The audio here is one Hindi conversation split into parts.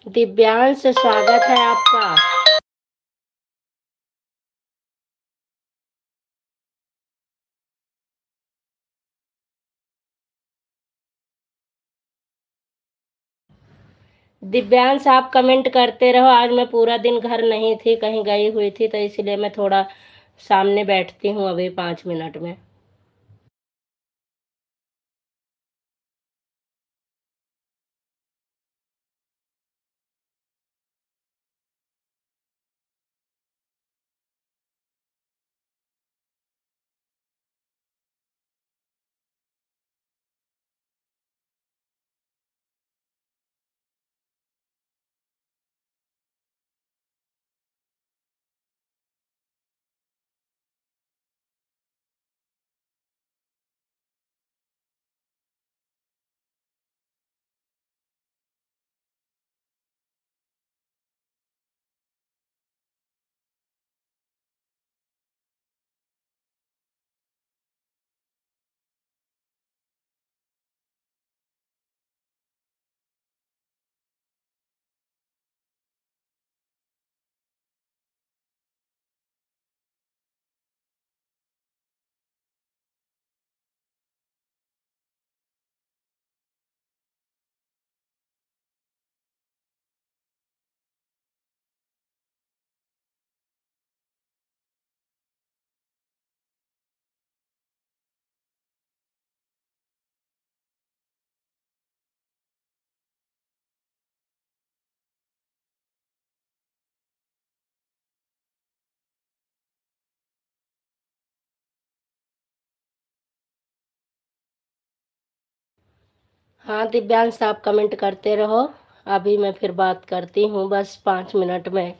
दिव्यांश, स्वागत है आपका। दिव्यांश, आप कमेंट करते रहो। आज मैं पूरा दिन घर नहीं थी, कहीं गई हुई थी, तो इसलिए मैं थोड़ा सामने बैठती हूँ अभी 5 मिनट में। हाँ दिव्यांश, आप कमेंट करते रहो। अभी मैं फिर बात करती हूँ, बस 5 मिनट में।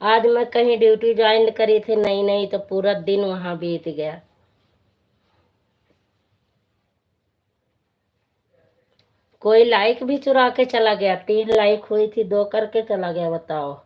आज मैं कहीं ड्यूटी ज्वाइन करी थी नई नई, तो पूरा दिन वहां बीत गया। कोई लाइक भी चुरा के चला गया। 3 लाइक हुई थी, 2 करके चला गया, बताओ।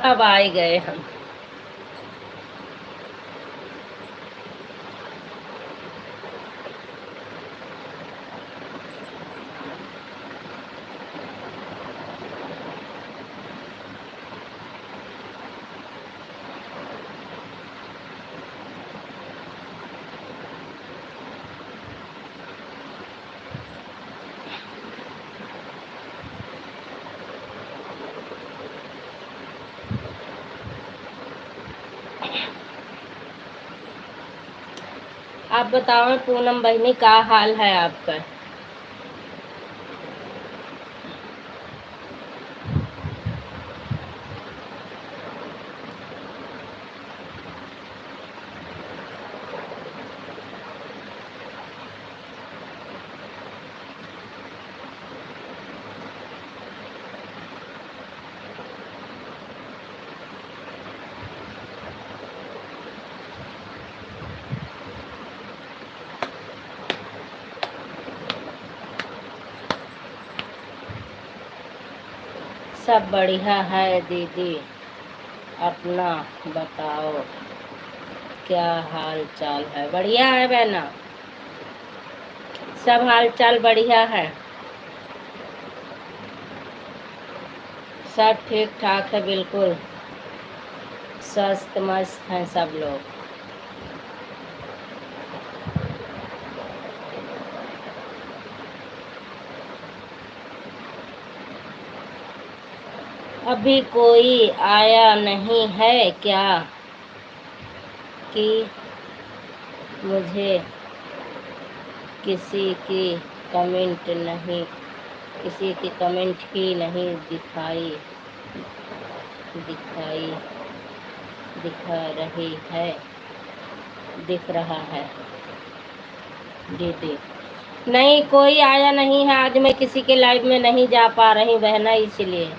अब आ ही गए हम। आप बताओ पूनम बहनी, क्या हाल है आपका? सब बढ़िया है दीदी, अपना बताओ क्या हाल चाल है? बढ़िया है बहना, सब हाल चाल बढ़िया है, सब ठीक ठाक है, बिल्कुल स्वस्थ मस्त हैं सब लोग। अभी कोई आया नहीं है क्या कि मुझे किसी की कमेंट नहीं, किसी की कमेंट ही नहीं दिखाई दिखा रही है, दिख रहा है दीदी? नहीं, कोई आया नहीं है। आज मैं किसी के लाइव में नहीं जा पा रही बहना, इसलिए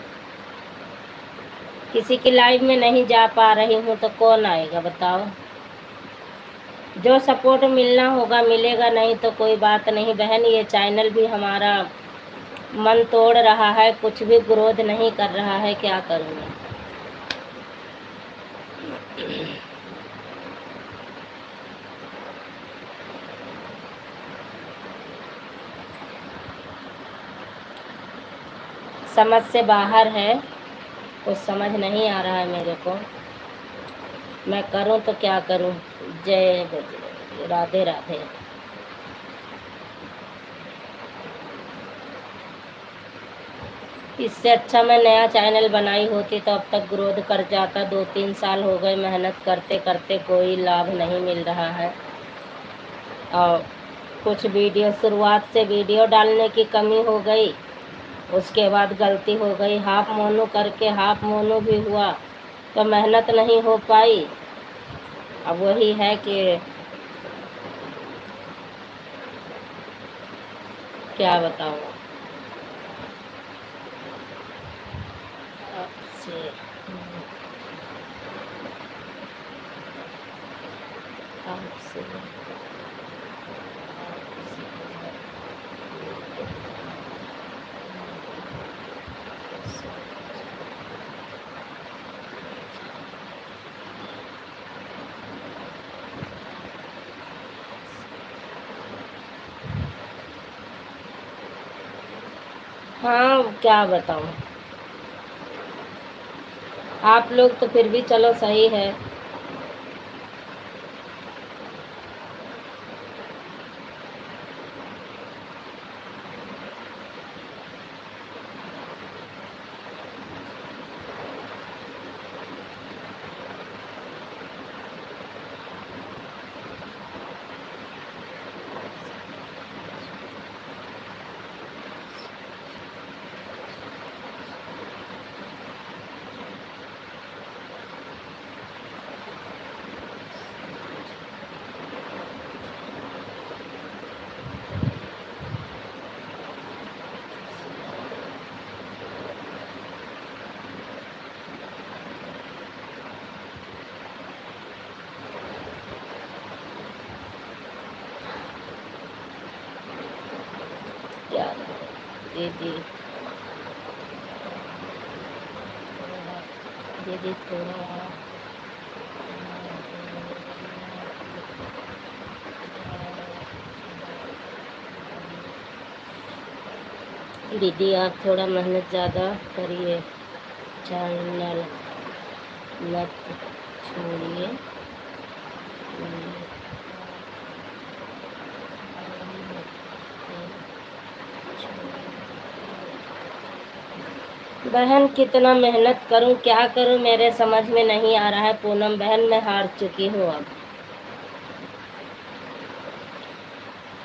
किसी की लाइव में नहीं जा पा रही हूँ, तो कौन आएगा बताओ? जो सपोर्ट मिलना होगा मिलेगा, नहीं तो कोई बात नहीं बहन। ये चैनल भी हमारा मन तोड़ रहा है, कुछ भी ग्रोथ नहीं कर रहा है, क्या करूँ मैं? समझ से बाहर है, कुछ समझ नहीं आ रहा है मेरे को। मैं करूं तो क्या करूं? जय बजरंग, राधे राधे। इससे अच्छा मैं नया चैनल बनाई होती तो अब तक ग्रोथ कर जाता। 2-3 साल हो गए मेहनत करते करते, कोई लाभ नहीं मिल रहा है। और कुछ वीडियो, शुरुआत से वीडियो डालने की कमी हो गई, उसके बाद गलती हो गई, हाफ मोनो करके हाफ मोनो भी हुआ तो मेहनत नहीं हो पाई। अब वही है कि क्या बताऊँ आपसे। आपसे हाँ, क्या बताऊँ। आप लोग तो फिर भी चलो सही है। क्या दीदी दीदी थोड़ा दीदी आप थोड़ा मेहनत ज़्यादा करिए, चैनल मत छोड़िए। बहन कितना मेहनत करूं, क्या करूं, मेरे समझ में नहीं आ रहा है। पूनम बहन मैं हार चुकी हूं, अब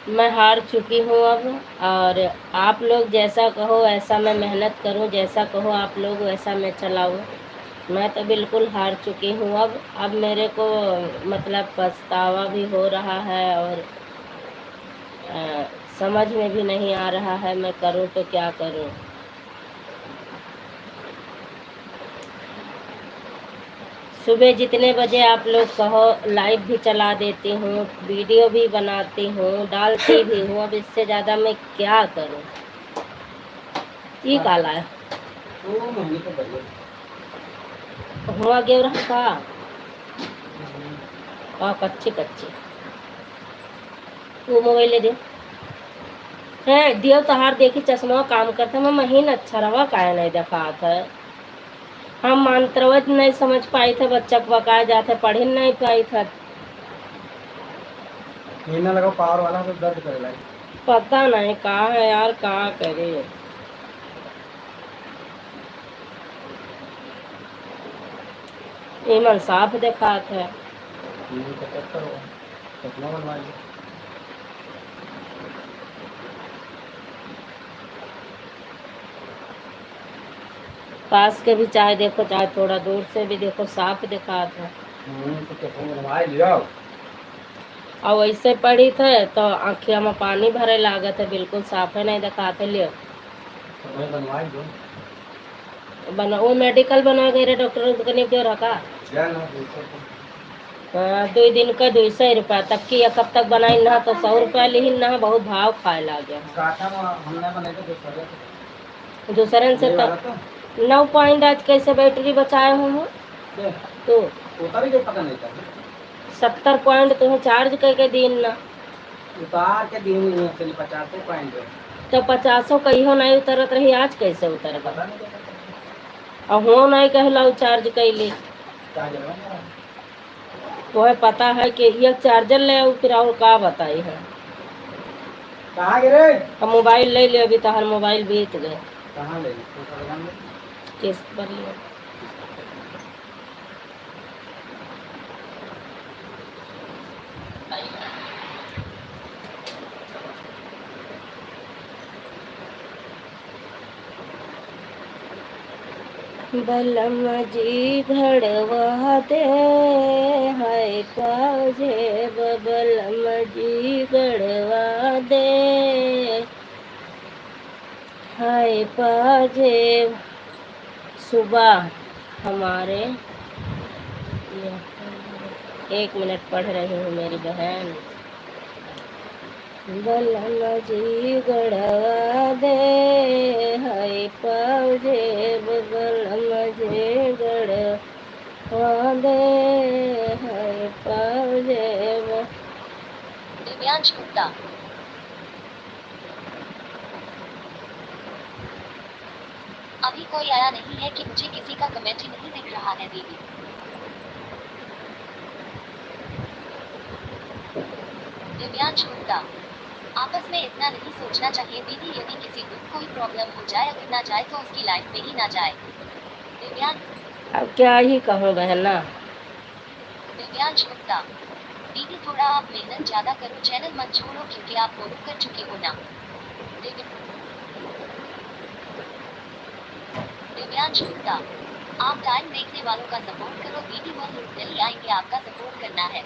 मैं हार चुकी हूं अब। और आप लोग जैसा कहो वैसा मैं मेहनत करूं, जैसा कहो आप लोग वैसा मैं चलाऊं। मैं तो बिल्कुल हार चुकी हूं अब मेरे को मतलब पछतावा भी हो रहा है और समझ में भी नहीं आ रहा है मैं करूं तो क्या करूं। सुबह जितने बजे आप लोग कहो लाइव भी चला देती हूँ, वीडियो भी बनाती हूँ, डालती भी हूँ। अब इससे ज़्यादा मैं क्या करूँ। ये काला है हुआ गेव रहा का कच्ची कच्ची वो मोबाइल ले दे है दियो तहार देखी चश्मा काम करता मैं महीन अच्छा रहा काहे नहीं देखा था। हम मंत्रवत नहीं समझ पाई थे, बच्चा को बकाया जाते पढ़ नहीं पाई था। लगा पावर वाला तो दर्द करे लगे। पता नहीं कहा है यार, कहा करे। ईमन साफ देखा था। पास के भी चाहे देखो चाहे थोड़ा दूर से भी देखो साफ दिखा था। और वैसे पड़ी थे तो आँखिया में पानी भरे लागत है, बिल्कुल साफ है नहीं दिखा थे। लियो बना वो मेडिकल बनवा गए डॉक्टर क्यों रखा 2 दिन का 200 रुपया तक की। एक हफ्ता तक बनाई ना तो 100 रुपया ली ना, बहुत भाव खाए लगे। दूसरे से तो 9 पॉइंट आज कैसे बैटरी बचाए हो तो 70 पॉइंट तुम्हें चार्ज करके दिन ना उतार के दिन 50 पॉइंट तो 50 कहियो नहीं उतरत रही, आज कैसे उतर और हो नहीं कहला चार्ज कैली। तुम्हें पता है कि ये चार्जर ले आओ फिर और का बताई है। कहाँ गिरे? अब मोबाइल ले लियो, अभी तो हर मोबाइल बीत गए। कहाँ ले किस्त पर लियो। बलम जी घड़वा दे हाय पाजे, बलम जी घड़वा दे हाय पाजे। सुबह हमारे 1 मिनट पढ़ रही हूँ मेरी बहन। बलम जी गड़वा दे हाय पाजे, बलम जी गड़वा दे हाय पाजे। दिव्यांश गुप्ता। अभी कोई आया नहीं है कि मुझे किसी का कमेंट ही नहीं दिख रहा है दीदी। दिव्यांश गुप्ता। आपस में इतना नहीं सोचना चाहिए दीदी, यदि किसी को कोई प्रॉब्लम हो जाए अगर ना जाए तो उसकी लाइफ में ही ना जाए। दिव्यांश। अब क्या ही कहूँ बहना। दिव्यांश गुप्ता। दीदी थोड़ा आप मेहनत ज्यादा करो, चैनल मत छोड़ो क्योंकि आप फॉलो कर चुके हो ना। दिव्यांश गुप्ता। आप टाइम देखने वालों का सपोर्ट करो दीदी, वो लोग जल्दी आएंगे, आपका सपोर्ट करना है।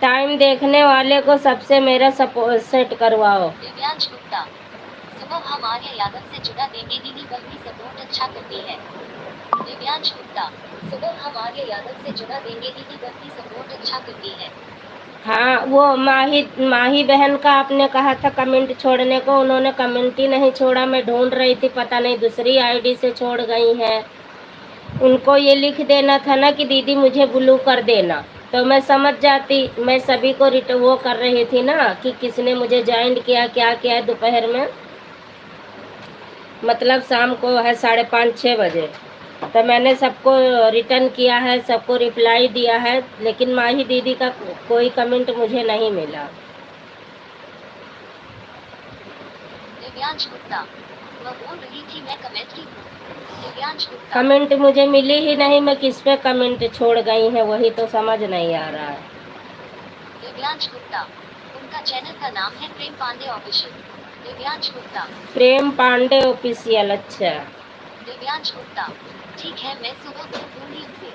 टाइम देखने वाले को सबसे मेरा सपोर्ट सेट करवाओ। दिव्यांश गुप्ता। सुबह हम आर्य यादव से जुड़ा देंगे दीदी, वह भी सपोर्ट अच्छा करती है। दिव्यांश गुप्ता। सुबह हम आर्य यादव से जुड़ा देंगे दीदी, वह भी सपोर्ट अच्छा करती है। हाँ वो माही बहन का आपने कहा था कमेंट छोड़ने को, उन्होंने कमेंट ही नहीं छोड़ा। मैं ढूंढ रही थी, पता नहीं दूसरी आईडी से छोड़ गई हैं उनको ये लिख देना था ना कि दीदी मुझे ब्लू कर देना, तो मैं समझ जाती। मैं सभी को वो कर रही थी ना कि किसने मुझे ज्वाइन किया, क्या किया है दोपहर में, मतलब शाम को है 5:30-6 बजे। तो मैंने सबको रिटर्न किया है, सबको रिप्लाई दिया है, लेकिन माही दीदी का कोई कमेंट मुझे नहीं मिला। दिव्यांश गुप्ता, वह बोल रही थी मैं कमेंट की हूँ। दिव्यांश गुप्ता, कमेंट मुझे मिली ही नहीं, मैं किस पे कमेंट छोड़ गई है वही तो समझ नहीं आ रहा है। दिव्यांश गुप्ता, उनका चैनल का नाम है प्रेम पांडे ऑफिशियल। दिव्यांश गुप्ता, प्रेम पांडे ऑफिशियल, अच्छा। दिव्यांश गुप्ता, ठीक है मैं सुबह बोलूंगी उनसे।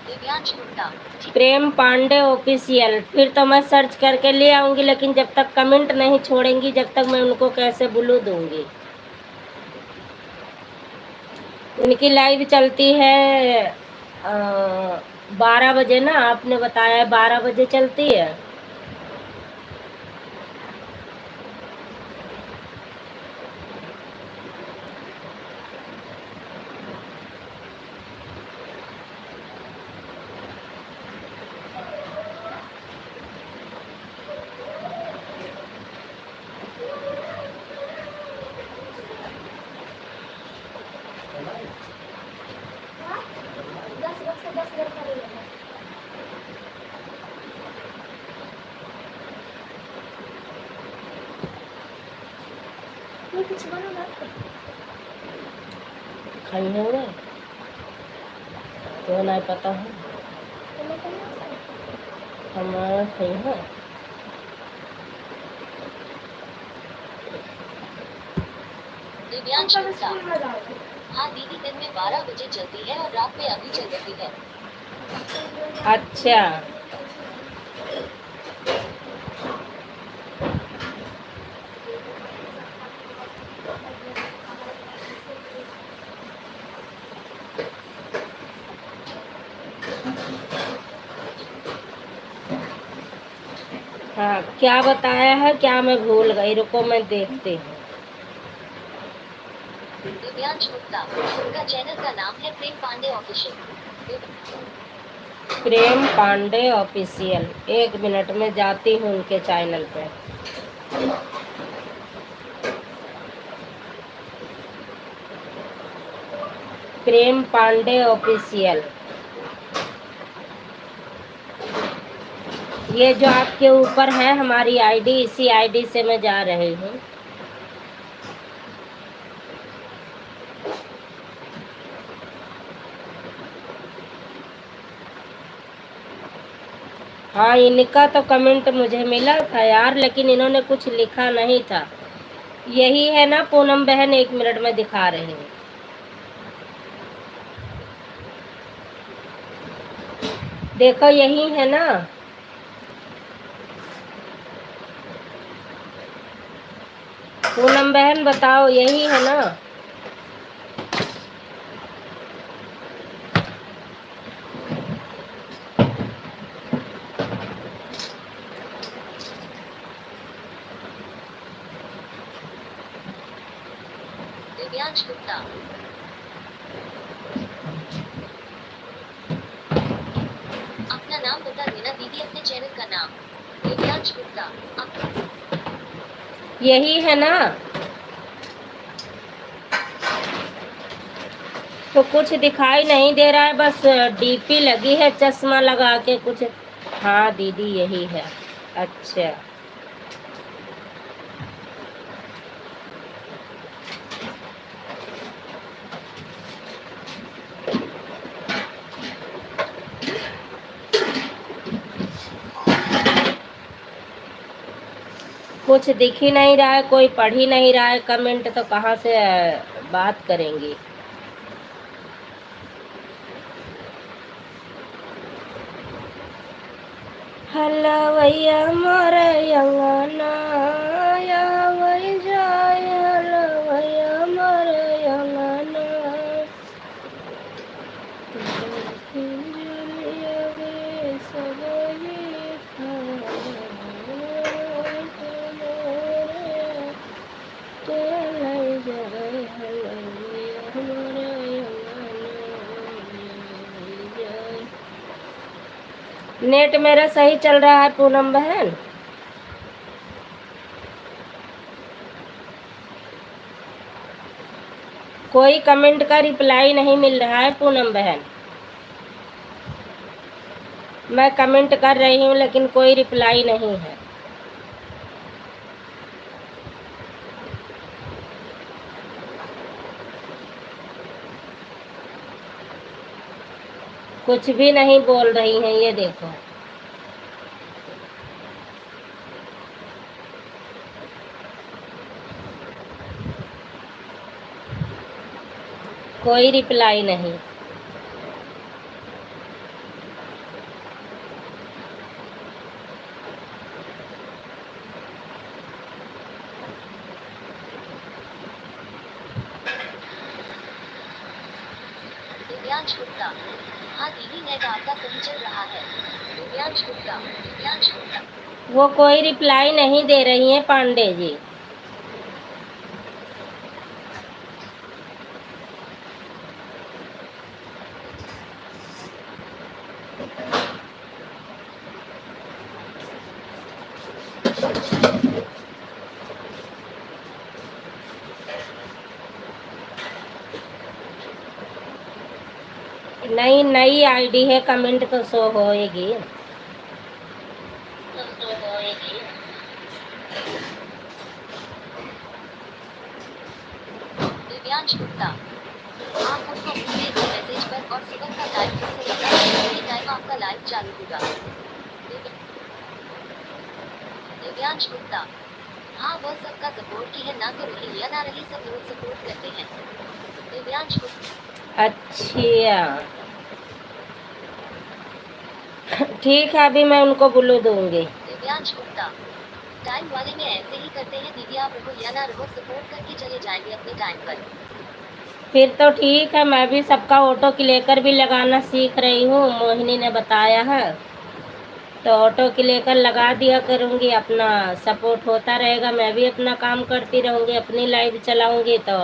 दिव्यांश गुप्ता, ठीक। प्रेम पांडे ऑफिशियल, फिर तो मैं सर्च करके ले आऊंगी, लेकिन जब तक कमेंट नहीं छोड़ेंगी जब तक मैं उनको कैसे ब्लू दूंगी। उनकी लाइव चलती है 12 बजे ना, आपने बताया 12 बजे चलती है। खाई होंगे तो नहीं पता है, हमारा खाई है। दिव्यांश गुप्ता, हाँ दीदी दिन में 12 बजे चलती है और रात में अभी चल रही है। अच्छा, हाँ क्या बताया है, क्या मैं भूल गई, रुको मैं देखती हूँ। दिव्यांश गुप्ता, उनका चैनल का नाम है प्रेम पांडे ऑफिशियल। प्रेम पांडे ऑफिशियल, 1 मिनट में जाती हूँ उनके चैनल पे। प्रेम पांडे ऑफिशियल, ये जो आपके ऊपर है हमारी आईडी, इसी आईडी से मैं जा रही हूँ। हाँ इनका तो कमेंट मुझे मिला था यार, लेकिन इन्होंने कुछ लिखा नहीं था। यही है ना पूनम बहन, 1 मिनट में दिखा रही हूँ। देखो यही है ना, पूनम बहन बताओ यही है ना। दिव्यांश गुप्ता, अपना नाम बता देना दीदी, अपने चैनल का नाम। दिव्यांश गुप्ता, यही है ना, तो कुछ दिखाई नहीं दे रहा है, बस डीपी लगी है चश्मा लगा के कुछ। हाँ दीदी यही है, अच्छा। कुछ दिख ही नहीं रहा है, कोई पढ़ ही नहीं रहा है कमेंट, तो कहाँ से बात करेंगी। हलवैया मोरे अंगना या वही जाए, हलवैया मोरे अंगना नेट मेरा सही चल रहा है पूनम बहन। कोई कमेंट का रिप्लाई नहीं मिल रहा है पूनम बहन। मैं कमेंट कर रही हूँ लेकिन कोई रिप्लाई नहीं है। कुछ भी नहीं बोल रही हैं, ये देखो। कोई रिप्लाई नहीं। दिव्यांश गुप्ता, हाँ दीदी नेट आपका सही चल रहा है। दिव्यांश गुप्ता, दिव्यांश गुप्ता। वो कोई रिप्लाई नहीं दे रही हैं पांडे जी। नहीं, नई आईडी है, कमेंट तो शो होएगी। दिव्यांश गुप्ता, आप उनको भेजिए मैसेज पर और सुबह का टाइम टाइम आपका लाइव चालू होगा। दिव्यांश गुप्ता, हाँ वह सबका सपोर्ट की है ना, तो रही या ना रही सब लोग सपोर्ट करते हैं। दिव्यांश गुप्ता, अच्छा ठीक है, अभी मैं उनको बुलू दूंगी। दिव्यांश गुप्ता, टाइम वाले में ऐसे ही करते हैं दीदी, आप रहो या ना रहो सपोर्ट करके चले जाएंगे अपने टाइम पर। फिर तो ठीक है, मैं भी सबका ऑटो क्लिकर भी लगाना सीख रही हूँ, मोहिनी ने बताया है, तो ऑटो क्लिकर लगा दिया करूँगी, अपना सपोर्ट होता रहेगा, मैं भी अपना काम करती रहूँगी, अपनी लाइव चलाऊँगी, तो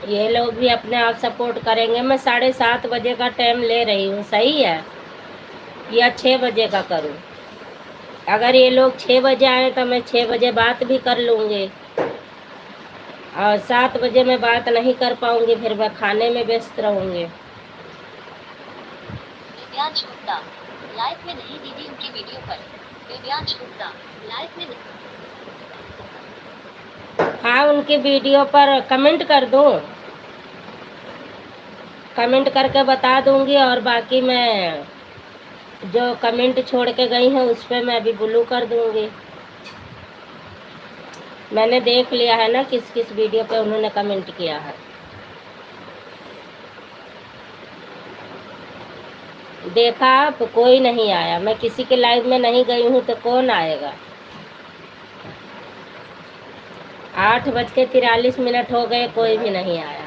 ये लोग भी अपने आप सपोर्ट करेंगे। मैं 7:30 बजे का टाइम ले रही हूँ, सही है, या 6 बजे का करूँ? अगर ये लोग 6 बजे आए तो मैं 6 बजे बात भी कर लूँगी, और 7 बजे मैं बात नहीं कर पाऊँगी, फिर मैं खाने में व्यस्त रहूँगी। दिव्यांश गुप्ता, लाइव में नहीं दीदी उनकी वीडियो पर। दिव्यांश गुप्ता, लाइव में नहीं। हाँ, उनकी वीडियो पर कमेंट कर दूँ, कमेंट करके बता दूँगी, और बाकी मैं जो कमेंट छोड़ के गई हैं उस पर मैं अभी ब्लू कर दूँगी। मैंने देख लिया है ना किस किस वीडियो पे उन्होंने कमेंट किया है। देखा आप, कोई नहीं आया। मैं किसी के लाइव में नहीं गई हूँ तो कौन आएगा। 8:43 हो गए, कोई भी नहीं आया।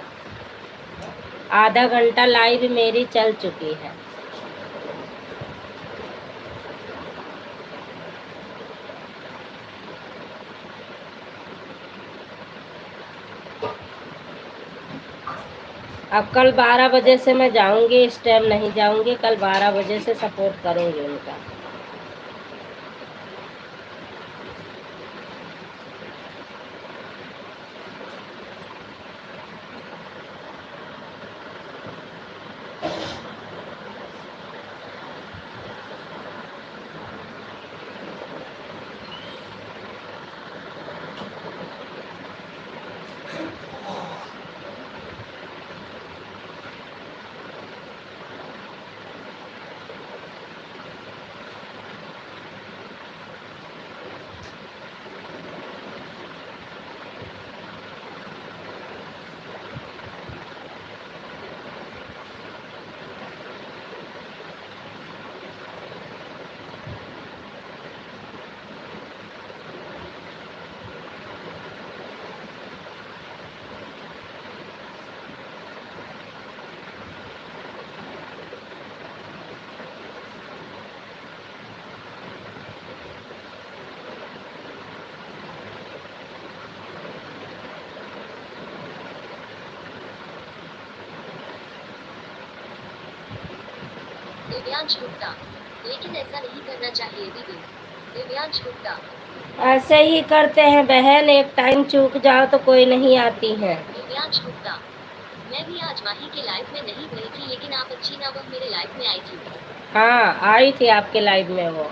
आधा घंटा लाइव मेरी चल चुकी है। अब कल 12 बजे से मैं जाऊंगी, इस टाइम नहीं जाऊंगी, कल 12 बजे से सपोर्ट करूंगी उनका। दिव्यांश गुप्ता, लेकिन ऐसा नहीं करना चाहिए दीदी। दिव्यांश गुप्ता, ऐसे ही करते हैं बहन, एक टाइम चूक जाओ तो कोई नहीं आती है। दिव्यांश गुप्ता, मैं भी आज माही के लाइव में नहीं गई थी, लेकिन आप अच्छी ना वह मेरे लाइव में आई थी। हाँ, आई थी आपके लाइव में वो।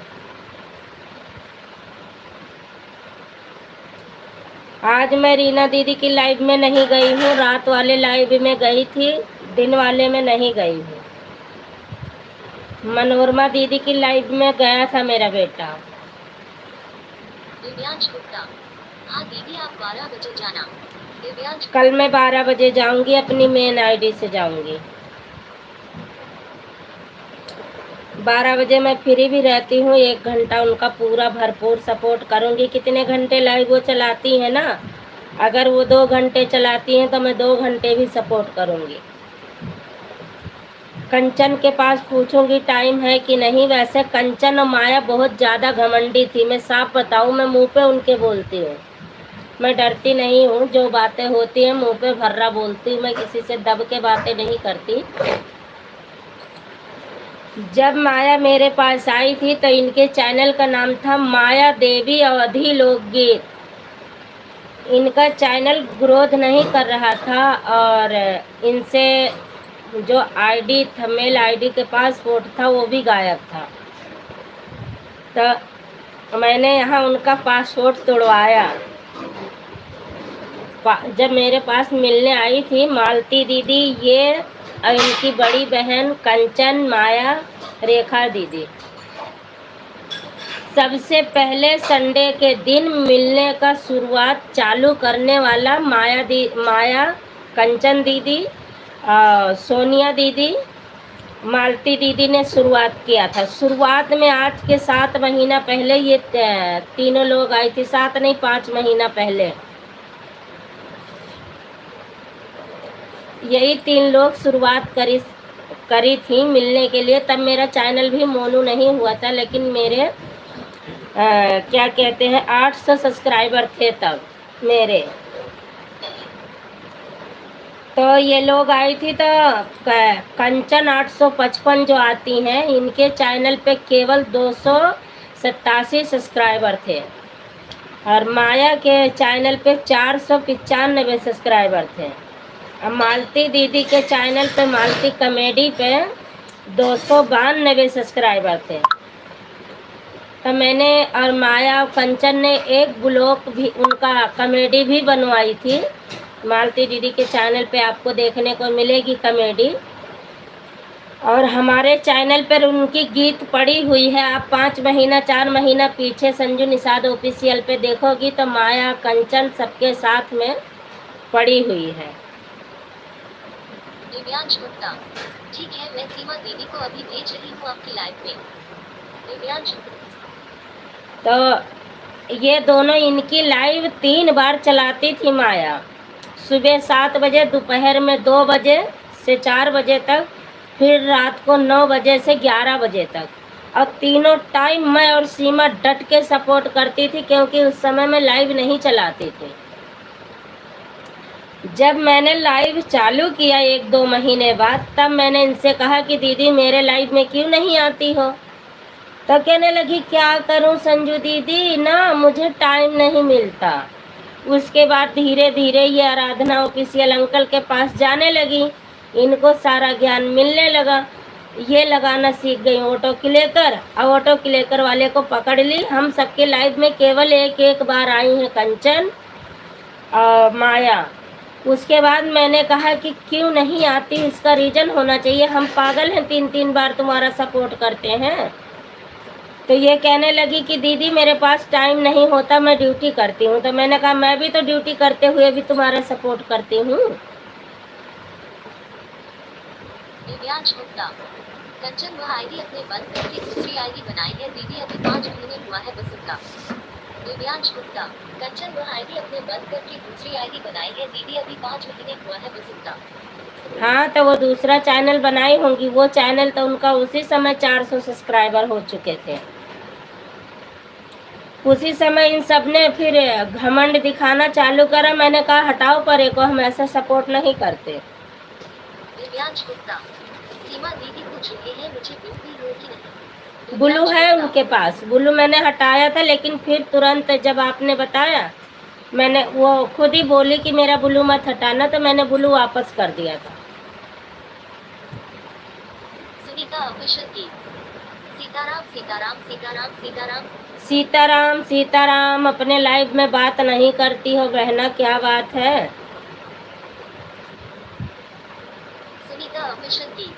आज मैं रीना दीदी की लाइव में नहीं गई हूँ, रात वाले लाइव में गई थी, दिन वाले में नहीं गई हूँ। मनोरमा दीदी की लाइव में गया था मेरा बेटा। दिव्यांश गुप्ता, हाँ दीदी आप 12 बजे जाना। दिव्यांश, कल मैं 12 बजे जाऊंगी, अपनी मेन आईडी से जाऊंगी। 12 बजे मैं फ्री भी रहती हूँ, 1 घंटा उनका पूरा भरपूर सपोर्ट करूँगी। कितने घंटे लाइव वो चलाती हैं ना, अगर वो 2 घंटे चलाती हैं तो मैं 2 घंटे भी सपोर्ट करूँगी। कंचन के पास पूछूंगी टाइम है कि नहीं। वैसे कंचन और माया बहुत ज़्यादा घमंडी थी, मैं साफ बताऊँ, मैं मुँह पे उनके बोलती हूँ, मैं डरती नहीं हूँ। जो बातें होती हैं मुँह पे भर्रा बोलती हूँ, मैं किसी से दब के बातें नहीं करती। जब माया मेरे पास आई थी तो इनके चैनल का नाम था माया देवी अवधी लोकगीत। इनका चैनल ग्रोथ नहीं कर रहा था और इनसे जो आईडी था, मेल आईडी के पासपोर्ट था, वो भी गायब था। तो मैंने यहाँ उनका पासपोर्ट तोड़वाया। जब मेरे पास मिलने आई थी मालती दीदी, ये और इनकी बड़ी बहन कंचन, माया, रेखा दीदी, सबसे पहले संडे के दिन मिलने का शुरुआत चालू करने वाला माया, कंचन दीदी, सोनिया दीदी, मालती दीदी ने शुरुआत किया था। शुरुआत में आज के 7 महीना पहले ये तीनों लोग आई थी, 7 नहीं 5 महीना पहले यही 3 लोग शुरुआत करी थी मिलने के लिए। तब मेरा चैनल भी मोनू नहीं हुआ था, लेकिन मेरे क्या कहते हैं 800 सब्सक्राइबर थे तब मेरे। तो ये लोग आई थी तो कंचन 855 जो आती हैं, इनके चैनल पे केवल 287 सब्सक्राइबर थे और माया के चैनल पे 495 सब्सक्राइबर थे। अब मालती दीदी के चैनल पे, मालती कॉमेडी पे 292 सब्सक्राइबर थे। तो मैंने और माया और कंचन ने एक ब्लॉग भी, उनका कॉमेडी भी बनवाई थी। मालती दीदी के चैनल पे आपको देखने को मिलेगी कॉमेडी, और हमारे चैनल पर उनकी गीत पड़ी हुई है। आप 5 महीना 4 महीना पीछे संजू निषाद ऑफिशियल पे देखोगी तो माया, कंचन सबके साथ में पड़ी हुई है। दिव्यांश गुप्ता, ठीक है मैं सीमा दीदी को अभी भेज रही हूँ आपकी लाइव में। दिव्यांश, तो ये दोनों इनकी लाइव 3 बार चलाती थी माया, सुबह 7 बजे, दोपहर में 2 बजे से 4 बजे तक, फिर रात को 9 बजे से 11 बजे तक। और तीनों टाइम मैं और सीमा डट के सपोर्ट करती थी, क्योंकि उस समय मैं लाइव नहीं चलाती थी। जब मैंने लाइव चालू किया 1-2 महीने बाद, तब मैंने इनसे कहा कि दीदी मेरे लाइव में क्यों नहीं आती हो। तो कहने लगी क्या करूं संजू दीदी, ना मुझे टाइम नहीं मिलता। उसके बाद धीरे धीरे ये आराधना ऑफिशियल अंकल के पास जाने लगी, इनको सारा ज्ञान मिलने लगा। ये लगाना सीख गई ऑटो क्लिकर, और ऑटो क्लिकर वाले को पकड़ ली। हम सबके लाइव में केवल एक बार आई हैं कंचन और माया। उसके बाद मैंने कहा कि क्यों नहीं आती, इसका रीज़न होना चाहिए, हम पागल हैं 3-3 बार तुम्हारा सपोर्ट करते हैं। तो ये कहने लगी कि दीदी मेरे पास टाइम नहीं होता, मैं ड्यूटी करती हूँ। तो मैंने कहा मैं भी तो ड्यूटी करते हुए भी तुम्हारा सपोर्ट करती हूँ। दिव्यांश गुप्ता, कंचन वह आईडी अपने बंद करके दूसरी आईडी बनाई है दीदी, अभी 5 महीने हुआ है बस उनका। दिव्यांश गुप्ता, कंचन वह आईडी अपने बंद करके दूसरी आईडी बनाई है दीदी, अभी 5 महीने हुआ है बस उनका। हाँ, तो वो दूसरा चैनल बनाई होंगी। वो चैनल तो उनका उसी समय 400 सब्सक्राइबर हो चुके थे। उसी समय इन सब ने फिर घमंड दिखाना चालू करा। मैंने कहा हटाओ परे को, हम ऐसा सपोर्ट नहीं करते। दिव्यांश गुप्ता, सीमा दीदी पूछ रहे हैं मुझे ब्लू भी हो कि नहीं। ब्लू है दिव्यांश उनके पास, ब्लू मैंने हटाया था, लेकिन फिर तुरंत जब आपने बताया, मैंने वो खुद ही बोली कि मेरा ब्लू मत हटाना, तो मैंने ब्लू वापस कर दिया था। सुनीता ऑफिशियल गीत। सीताराम सीताराम सीताराम सीताराम। सीताराम सीताराम, अपने लाइव में बात नहीं करती हो बहना, क्या बात है? सुनीता ऑफिशियल गीत।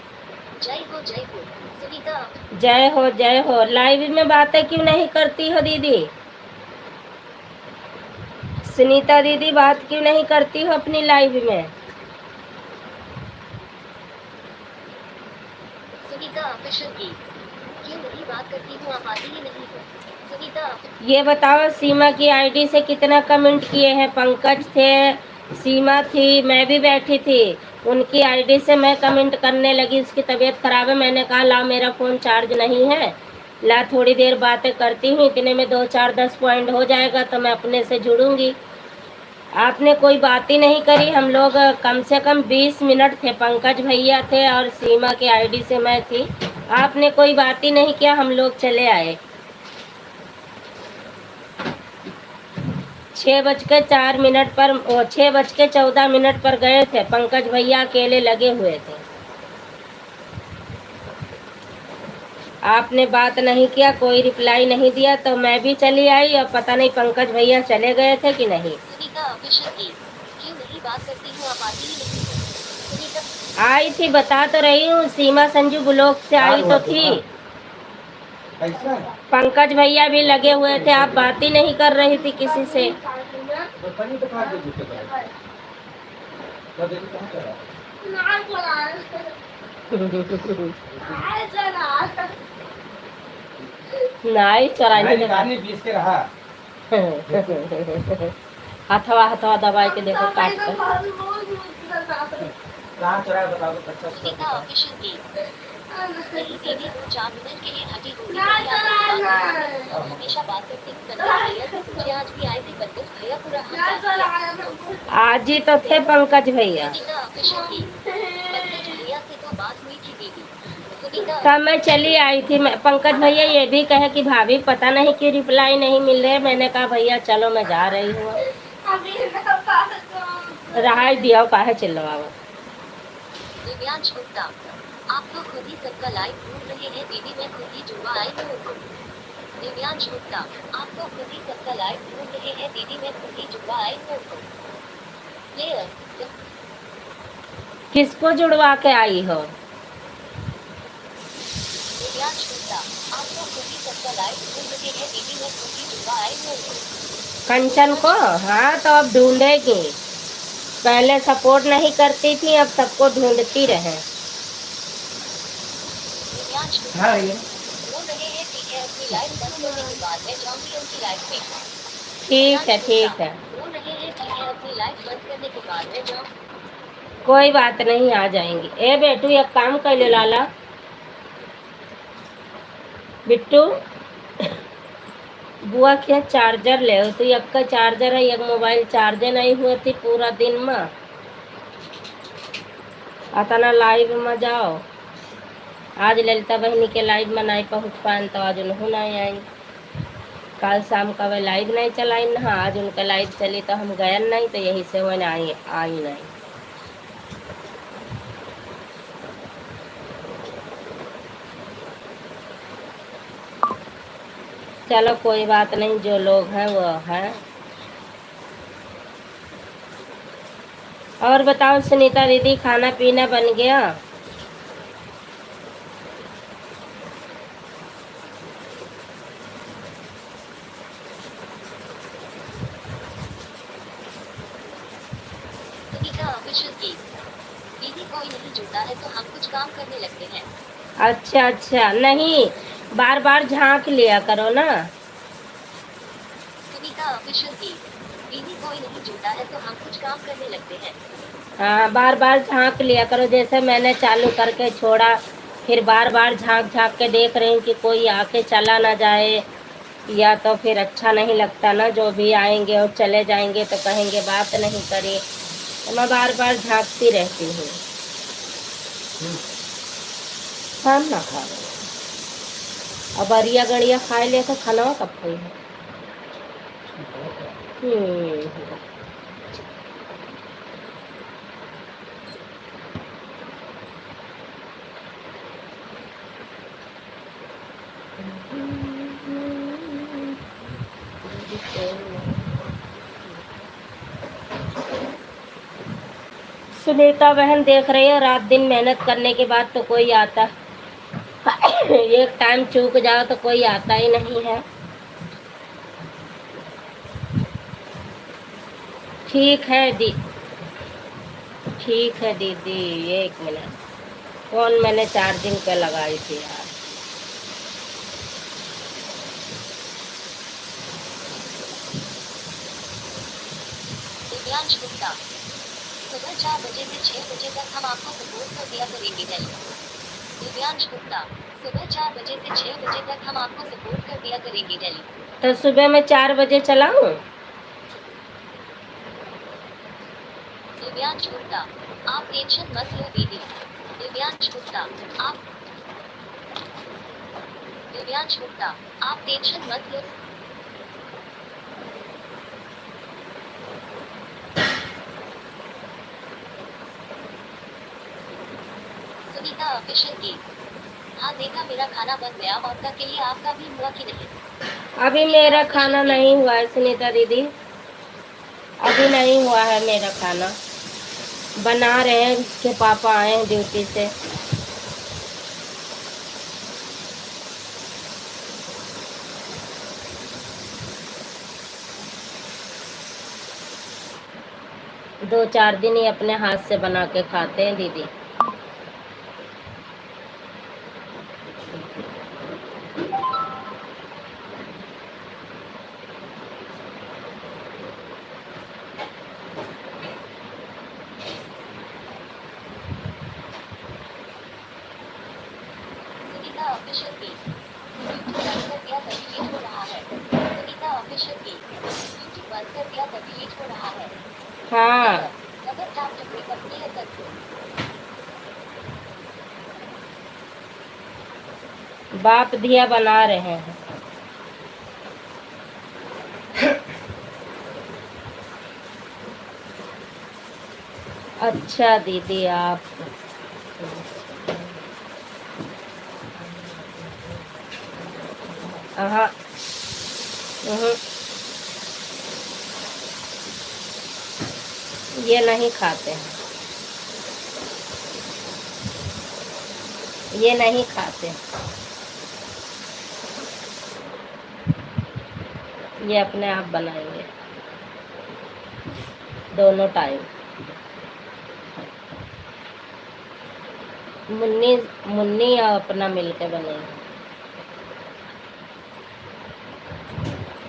जय हो जय हो। सुनीता जय हो जय हो। लाइव में बातें क्यों नहीं करती हो दीदी? सुनीता दीदी बात क्यों नहीं करती हो अपनी लाइव में? सुनीता ऑफिशियल गीत। क्यों नहीं बात करती हूँ, आप आती ही नहीं हो। सुनीता ये बताओ, सीमा की आईडी से कितना कमेंट किए हैं? पंकज थे, सीमा थी, मैं भी बैठी थी, उनकी आईडी से मैं कमेंट करने लगी। उसकी तबीयत खराब है, मैंने कहा ला मेरा फ़ोन चार्ज नहीं है, ला थोड़ी देर बातें करती हूँ, इतने में 2 4 10 पॉइंट हो जाएगा तो मैं अपने से जुड़ूंगी। आपने कोई बात ही नहीं करी। हम लोग कम से कम 20 मिनट थे, पंकज भैया थे और सीमा की आईडी से मैं थी, आपने कोई बात ही नहीं किया, हम लोग चले आए। 6:04 पर, 6:14 पर गए थे, पंकज भैया अकेले लगे हुए थे। आपने बात नहीं किया, कोई रिप्लाई नहीं दिया, तो मैं भी चली आई। और पता नहीं पंकज भैया चले गए थे कि नहीं। सुनीता ऑफिशियल गीत। क्यों नहीं बात करती हूँ, आप आती ही नहीं हो। सुनीता आई थी, बता तो रही हूँ, सीमा संजू ब्लॉक से आई तो थी। पैसा पंकज भैया भी लगे हुए थे, आप बात ही नहीं कर रही थी किसी से। बर्तन तो खा दे जूते का तो देखो कहां चला नाई चराने नहीं के बाद निकालने 20 के रहा हथवा हथवा दबाई के देखो काट कर। कहां चला बताओ तो अच्छा सुनीता अच्छा ऑफिशियल गीत। नहीं दीदी वो 4 मिनट के लिए हटी होगी, तभी आपसे बात करती हूँ। हमेशा बात करती हूँ। पंकज भैया से पूछे, आज भी आए थे पंकज भैया, पूरा हाथ डाल दिया। आज ही तो थे पंकज भैया। सुनीता ऑफिशियल गीत। पंकज भैया से तो बात हुई थी दीदी। सुनीता तब मैं चली आई थी। पंकज भैया ये भी कहे कि भाभी पता नहीं क्यों रिप्लाई नहीं मिल रहे। मैंने कहा भैया चलो मैं जा रही हूँ। रहा दिया काहे चिल्लवावा। दिव्यांश गुप्ता। आप तो खुद ही सबका लाइव ढूंढ रहे हैं दीदी, मैं खुद ही जुड़वा आई हूँ। दिव्यांश गुप्ता। आप तो खुद ही सबका लाइव ढूंढ रहे हैं दीदी, मैं खुद ही जुड़वा आई हूँ। प्लेयर किसको जुड़वा के आई हो? दिव्यांश गुप्ता। आप तो खुद ही सबका लाइव ढूंढ रहे हैं दीदी, मैं खुद ही जुड़वा आई हूँ। कंचन को? हाँ तो अब ढूंढेगी। पहले सपोर्ट नहीं करती थी, अब सबको ढूंढती रहे। दिव्यांश गुप्ता। हां ये ढूंढ रहे हैं, ठीक है, अपनी लाइव बंद करने के बाद मैं जाऊंगी उनकी लाइव में। ठीक है ठीक है, ढूंढ रहे हैं, ठीक है, अपनी लाइव बंद करने के बाद मैं जाऊँ। कोई बात नहीं, आ जाएंगी। ए बेटू एक काम कर ले लाला, बिट्टू बुआ के चार्जर ले तो एक का चार्जर है, एक मोबाइल चार्जर नहीं हुआ थी पूरा दिन में। अतना लाइव में जाओ। आज ललिता बहनी के लाइव में नहीं पहुँच पाए तो आज उन्होंने नहीं आई। कल शाम का वे लाइव नहीं चलाई ना, आज उनका लाइव चली तो हम गए नहीं, तो यही से वो आई नहीं। चलो कोई बात नहीं, जो लोग हैं वो हैं। और बताओ सुनीता दीदी, खाना पीना बन गया? सुनीता ऑफिशियल गीत। दीदी कोई नहीं जुड़ता है तो हम कुछ काम करने लगते हैं। अच्छा अच्छा, नहीं बार बार झांक लिया करो ना। सुनीता ऑफिशियल गीत। दीदी कोई नहीं जुड़ता है तो हम कुछ काम करने लगते हैं। हाँ बार बार झांक लिया करो, जैसे मैंने चालू करके छोड़ा, फिर बार बार झांक झांक के देख रही हूँ कि कोई आके चला ना जाए, या तो फिर अच्छा नहीं लगता ना, जो भी आएंगे और चले जाएंगे तो कहेंगे बात नहीं करी, तो मैं बार बार झांकती रहती हूँ। हम ना खा रहे। अब अरिया गड़िया खाए ले तो खाना कब खाई है। हम्म। सुनीता बहन देख रही है, रात दिन मेहनत करने के बाद तो कोई आता एक टाइम चूक जाओ तो कोई आता ही नहीं है। ठीक है ठीक है दीदी, 1 मिनट। फोन मैंने चार्जिंग पे लगाई थी यार। दिव्यांश गुप्ता, सुबह 4 बजे से 6 बजे तक हम आपको सपोर्ट कर दिया करेंगे डैली। दिव्यांश गुप्ता, सुबह 4 बजे से 6 बजे तक हम आपको सपोर्ट कर दिया करेंगे डैली। तो सुबह में 4 बजे चलाऊं? दिव्यांश गुप्ता, आप टेंशन मत लो दीदी। दिव्यांश गुप्ता, आप टेंशन मत लो। सुनीता ऑफिशियल की, हाँ देखा मेरा खाना बन गया, और के लिए आपका भी हुआ कि नहीं? अभी मेरा खाना नहीं हुआ है सुनीता दीदी, अभी नहीं हुआ है मेरा खाना। बना रहे हैं, उसके पापा आए हैं ड्यूटी से। दो चार दिन ही अपने हाथ से बना के खाते हैं दीदी। सुनीता ऑफिशियल की, यूट्यूब बंद कर दिया तभी लेट हो रहा है। सुनीता ऑफिशियल की, यूट्यूब बंद कर दिया तभी लेट हो रहा है। हाँ अगर टाइम टपरी कंपनी है तब बाप दिया बना रहे हैं। अच्छा दीदी आप हाँ ये नहीं खाते हैं, ये नहीं खाते, ये अपने आप बनाएंगे दोनों टाइम। मुन्नी मुन्नी अपना मिलके बनेंगे।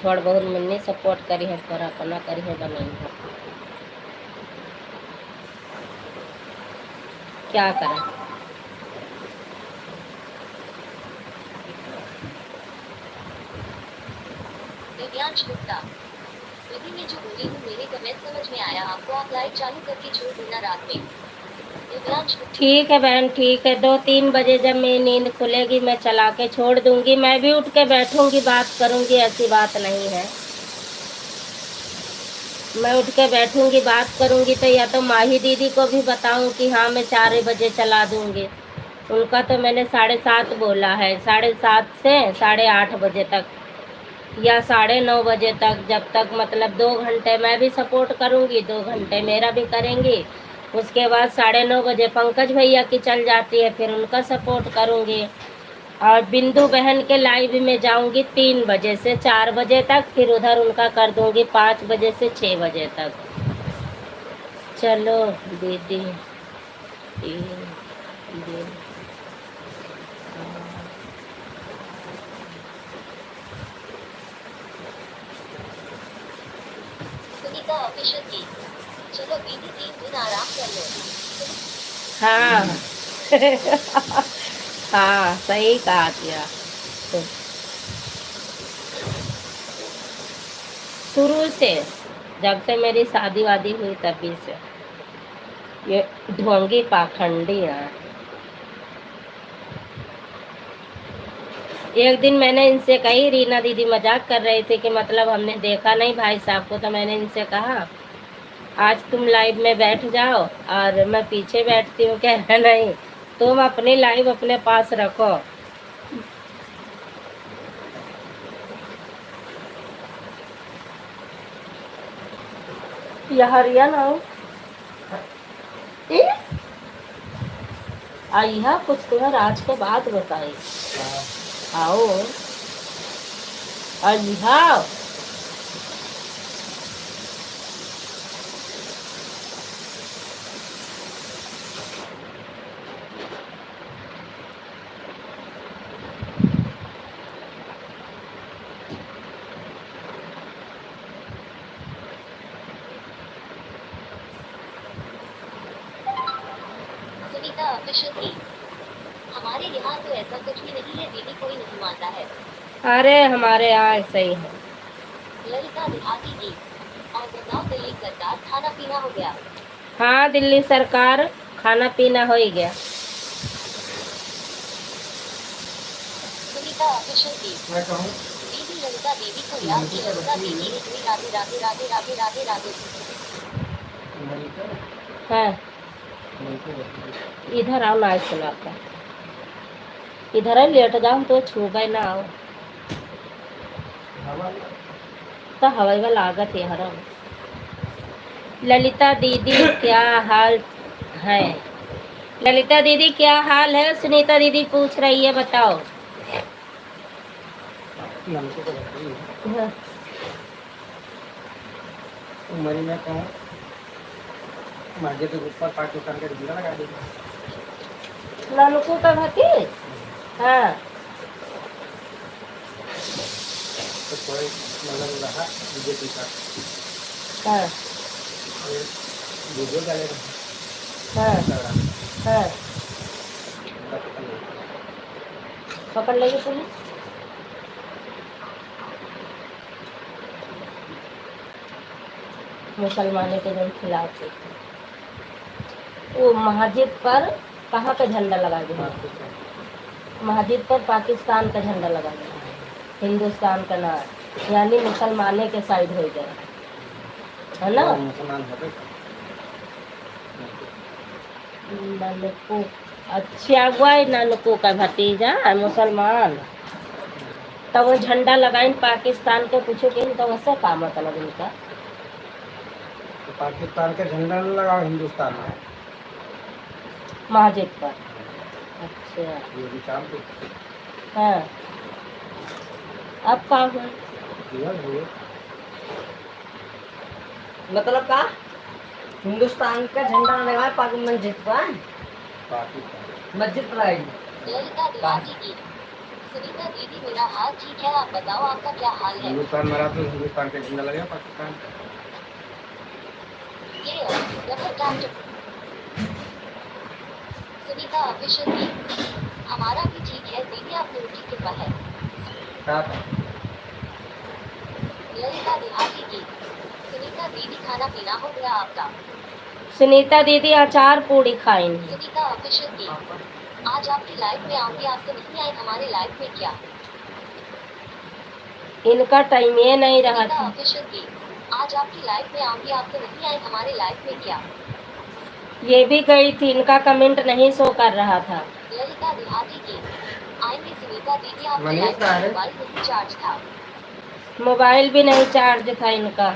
थोड़ा बहुत मुन्नी सपोर्ट करी है, थोड़ा अपना करी है, बनेंगे। क्या करें। दिव्यांश गुप्ता, दीदी मैं जो बोली हूँ मेरे कमेंट समझ में आया आपको? आप लाइव चालू करके छोड़ देना रात में। दिव्यांश गुप्ता, ठीक है बहन ठीक है, 2-3 बजे जब मेरी नींद खुलेगी मैं चला के छोड़ दूंगी। मैं भी उठ के बैठूंगी, बात करूंगी, ऐसी बात नहीं है। मैं उठ के बैठूंगी बात करूंगी तो या तो माही दीदी को भी बताऊं कि हाँ मैं 4 बजे चला दूंगी। उनका तो मैंने 7:30 बोला है, 7:30 से 8:30 बजे तक या 9:30 बजे तक, जब तक मतलब 2 घंटे मैं भी सपोर्ट करूंगी, 2 घंटे मेरा भी करेंगी। उसके बाद 9:30 बजे पंकज भैया की चल जाती है, फिर उनका सपोर्ट करूंगी। और बिंदु बहन के लाइव में जाऊंगी 3 बजे से 4 बजे तक, फिर उधर उनका कर दूंगी 5 बजे से 6 बजे तक। चलो दीदी 3 दिन सुनीता ऑफिशियल की, चलो दीदी 3 दिन आराम कर लो। हाँ हाँ सही कहा दिया। शुरू से जब से मेरी शादी वादी हुई तभी से ये ढोंगी पाखंडी है। एक दिन मैंने इनसे कही, रीना दीदी मजाक कर रही थी कि मतलब हमने देखा नहीं भाई साहब को, तो मैंने इनसे कहा आज तुम लाइव में बैठ जाओ और मैं पीछे बैठती हूँ। कह रहा नहीं, तुम अपनी लाइव अपने पास रखो। यहाँ रिया ना हो आई है कुछ तुम्हें राज के बाद बताई। आओ आई हाँ। सुनीता ऑफिशियल की हमारे यहाँ तो ऐसा कुछ भी नहीं है दीदी, कोई नहीं मानता है। अरे हमारे यहाँ ऐसा ही है। ललिता देहाती की और बताओ दिल्ली सरकार खाना पीना हो गया। हाँ दिल्ली सरकार खाना पीना हो ही गया। सुनीता ऑफिशियल की मैं कहूँ दीदी ललिता देवी को याद की ललिता दीदी इतनी राधे राधे राधे राधे राधे राधे। हाँ इधर आओ ना, सुनाता इधर है, लेट जाओ तो छू गए ना। आओ तो हवाई वाला लागत है हरम। ललिता दीदी क्या हाल है? ललिता दीदी क्या हाल है? सुनीता दीदी पूछ रही है, बताओ। हाँ। उमरी में कहूँ मस्जिद के ऊपर पाकिस्तान का झंडा लगा देगा। नानकू का भतीज। हाँ तो कोई मतलब रहा बीजेपी का हाँ वीडियो डालेगा। हाँ हाँ पकड़ लेगी पुलिस। मुसलमानों के जन खिलाफ थे। वो मस्जिद पर कहाँ का झंडा लगा दिया? मस्जिद पर पाकिस्तान का झंडा लगा दिया, हिंदुस्तान का ना, यानी मुसलमाने के साइड हो गए, है ना? मुसलमान होते नानकू अच्छा गुआई, नानकू का भतीजा है मुसलमान, तब वो झंडा लगाइन पाकिस्तान के, पूछो कि तो वैसे का मतलब इनका? तो पाकिस्तान का झंडा न लगाओ हिंदुस्तान में मस्जिद पर। अच्छा ये भी काम तो हाँ अब का हुआ? हुए मतलब का हिंदुस्तान का झंडा लगा पाक मस्जिद पर, पाकिस्तान मस्जिद पर आई। ललिता देहाती की सुनीता दीदी मेरा हाल ठीक है, आप बताओ आपका क्या हाल है। हिंदुस्तान मरा तो हिंदुस्तान का झंडा लगेगा पाकिस्तान ये डबल टैप। सुनीता ऑफिशियल की हमारा भी ठीक है दीदी, आप लोगों की कृपा है। का ललिता देहाती की सुनीता दीदी खाना पीना हो गया आपका। सुनीता दीदी अचार पूड़ी खाएंगी। सुनीता ऑफिशियल की आज आपकी लाइफ में आऊंगी, आप तो नहीं आए हमारे लाइफ में क्या? इनका टाइम ये नहीं रहा सुनीता था। ऑफिशियल की आज आपकी लाइफ में आऊंगी, आप तो नहीं आए हमारे लाइफ में क्या? ये भी गई थी, इनका कमेंट नहीं शो कर रहा था। ललिता देहाती की आएंगे सुनीता दीदी, आपकी मनीष लाइफ का है? में मोबाइल नहीं चार्ज था। मोबाइल भी नहीं चार्ज था इनका।